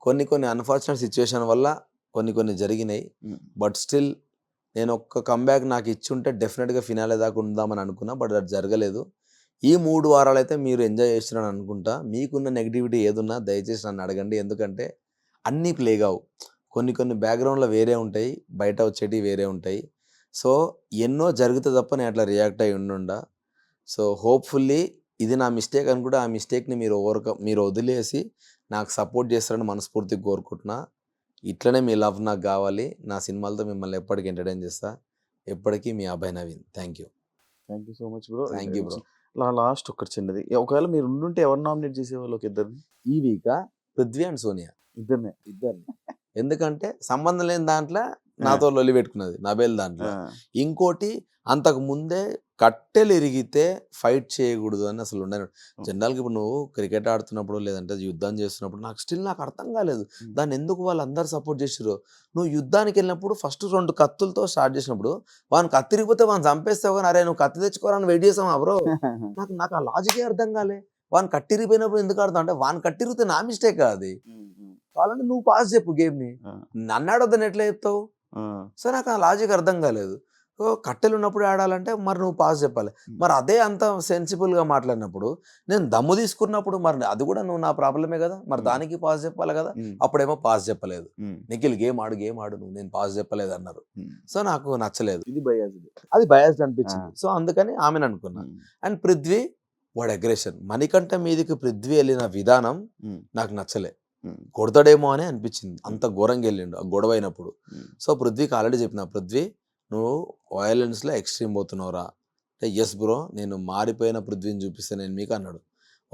కొన్ని అన్ఫార్చునేట్ సిచ్యువేషన్ వల్ల కొన్ని జరిగినాయి. బట్ స్టిల్ నేను ఒక్క కంబ్యాక్ నాకు ఇచ్చుంటే డెఫినెట్గా ఫినాలే దాకా ఉందామని అనుకున్నా. బట్ అది జరగలేదు. ఈ 3 వారాలు అయితే మీరు ఎంజాయ్ చేస్తున్నాను అనుకుంటా. మీకున్న నెగిటివిటీ ఏదున్నా దయచేసి నన్ను అడగండి. ఎందుకంటే అన్నీ ప్లే కావు. కొన్ని బ్యాక్గ్రౌండ్లో వేరే ఉంటాయి, బయట వచ్చేటివి వేరే ఉంటాయి. సో ఎన్నో జరిగితే తప్ప నేను అట్లా రియాక్ట్ అయ్యి ఉండుండా. సో హోప్ఫుల్లీ ఇది నా మిస్టేక్ అనుకుంటే ఆ మిస్టేక్ని మీరు వదిలేసి నాకు సపోర్ట్ చేస్తారని మనస్ఫూర్తిగా కోరుకుంటున్నా. ఇట్లనే మీ లవ్ నాకు కావాలి. నా సినిమాలతో మిమ్మల్ని ఎప్పటికీ ఎంటర్టైన్ చేస్తా. ఎప్పటికీ మీ Abhay Naveen. Thank you so much bro. Thank you bro. Last ఒకటి చిన్నది, ఒకవేళ మీరు ఉండుంటే ఎవరు నామినేట్ చేసేవాళ్ళు? ఒక ఇద్దరిని. ఈ వీక్ పృథ్వీ అండ్ సోనియా ఇద్దరిని. ఎందుకంటే సంబంధం లేని దాంట్లో నాతో లొల్లి పెట్టుకున్నది, నబేల్ దాంట్లో. ఇంకోటి అంతకు ముందే కట్టెలు ఇరిగితే ఫైట్ చేయకూడదు అని అసలు ఉండను. జనరల్గా ఇప్పుడు నువ్వు క్రికెట్ ఆడుతున్నప్పుడు లేదంటే యుద్ధం చేస్తున్నప్పుడు నాకు అర్థం కాలేదు దాన్ని ఎందుకు వాళ్ళందరూ సపోర్ట్ చేసారు. నువ్వు యుద్ధానికి వెళ్ళినప్పుడు ఫస్ట్ 2 కత్తులతో స్టార్ట్ చేసినప్పుడు వాని కత్తిరిగిపోతే వాడిని చంపేస్తావు, కానీ అరే నువ్వు కత్తి తెచ్చుకోవాలని వెయిట్ చేసావా బ్రో? నాకు ఆ లాజికే అర్థం కాలే. వాని కట్టిరిగిపోయినప్పుడు ఎందుకు ఆడతావు అంటే వాని కట్టిరిగితే నా మిస్టేక్ కాదు అది. కావాలంటే నువ్వు పాస్ చెప్పు గేమ్ని, నన్ను ఆడొద్దని ఎట్లా చెప్తావు? సో నాకు ఆ లాజిక్ అర్థం కాలేదు. సో కట్టెలు ఉన్నప్పుడు ఆడాలంటే మరి నువ్వు పాస్ చెప్పాలి. మరి అదే అంత సెన్సిబుల్గా మాట్లాడినప్పుడు నేను దమ్ము తీసుకున్నప్పుడు మరి అది కూడా నువ్వు నా ప్రాబ్లమే కదా, మరి దానికి పాస్ చెప్పాలి కదా. అప్పుడేమో పాస్ చెప్పలేదు. నిఖిల్ గేమ్ ఆడు నువ్వు, నేను పాస్ చెప్పలేదు అన్నారు. సో నాకు నచ్చలేదు, అది బయాస్డ్ అనిపించింది. సో అందుకని ఆమెను అనుకున్నా. అండ్ పృథ్వీ వాడు అగ్రెషన్, మణికంఠ మీదకి పృథ్వీ వెళ్ళిన విధానం నాకు నచ్చలే. కొడతాడేమో అని అనిపించింది, అంత ఘోరంగా వెళ్ళిండు ఆ గొడవ అయినప్పుడు. సో పృథ్వీకి ఆల్రెడీ చెప్పిన, పృథ్వీ నువ్వు వయలెన్స్లో ఎక్స్ట్రీమ్ పోతున్నావురా అంటే, ఎస్ బ్రో నేను మారిపోయిన పృథ్వీని చూపిస్తే నేను మీకు అన్నాడు.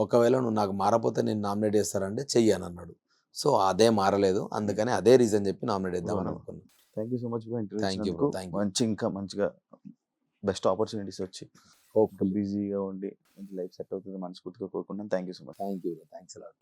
ఒకవేళ నువ్వు నాకు మారపోతే నేను నామినేట్ చేస్తారంటే చెయ్యని అన్నాడు. సో అదే మారలేదు, అందుకని అదే రీజన్ చెప్పి నామినేట్ చేద్దామని అనుకున్నాను. Thank you so much bro. Thank you bro. Thank you. ఇంకా మంచిగా బెస్ట్ ఆపర్చునిటీస్ వచ్చి హోప్ఫుల్ బిజీగా ఉండి మంచి లైఫ్ సెట్ అవుతుంది మనస్ఫూర్తిగా కోరుకుంటాను. Thank you so much. Thank you. Thanks a lot.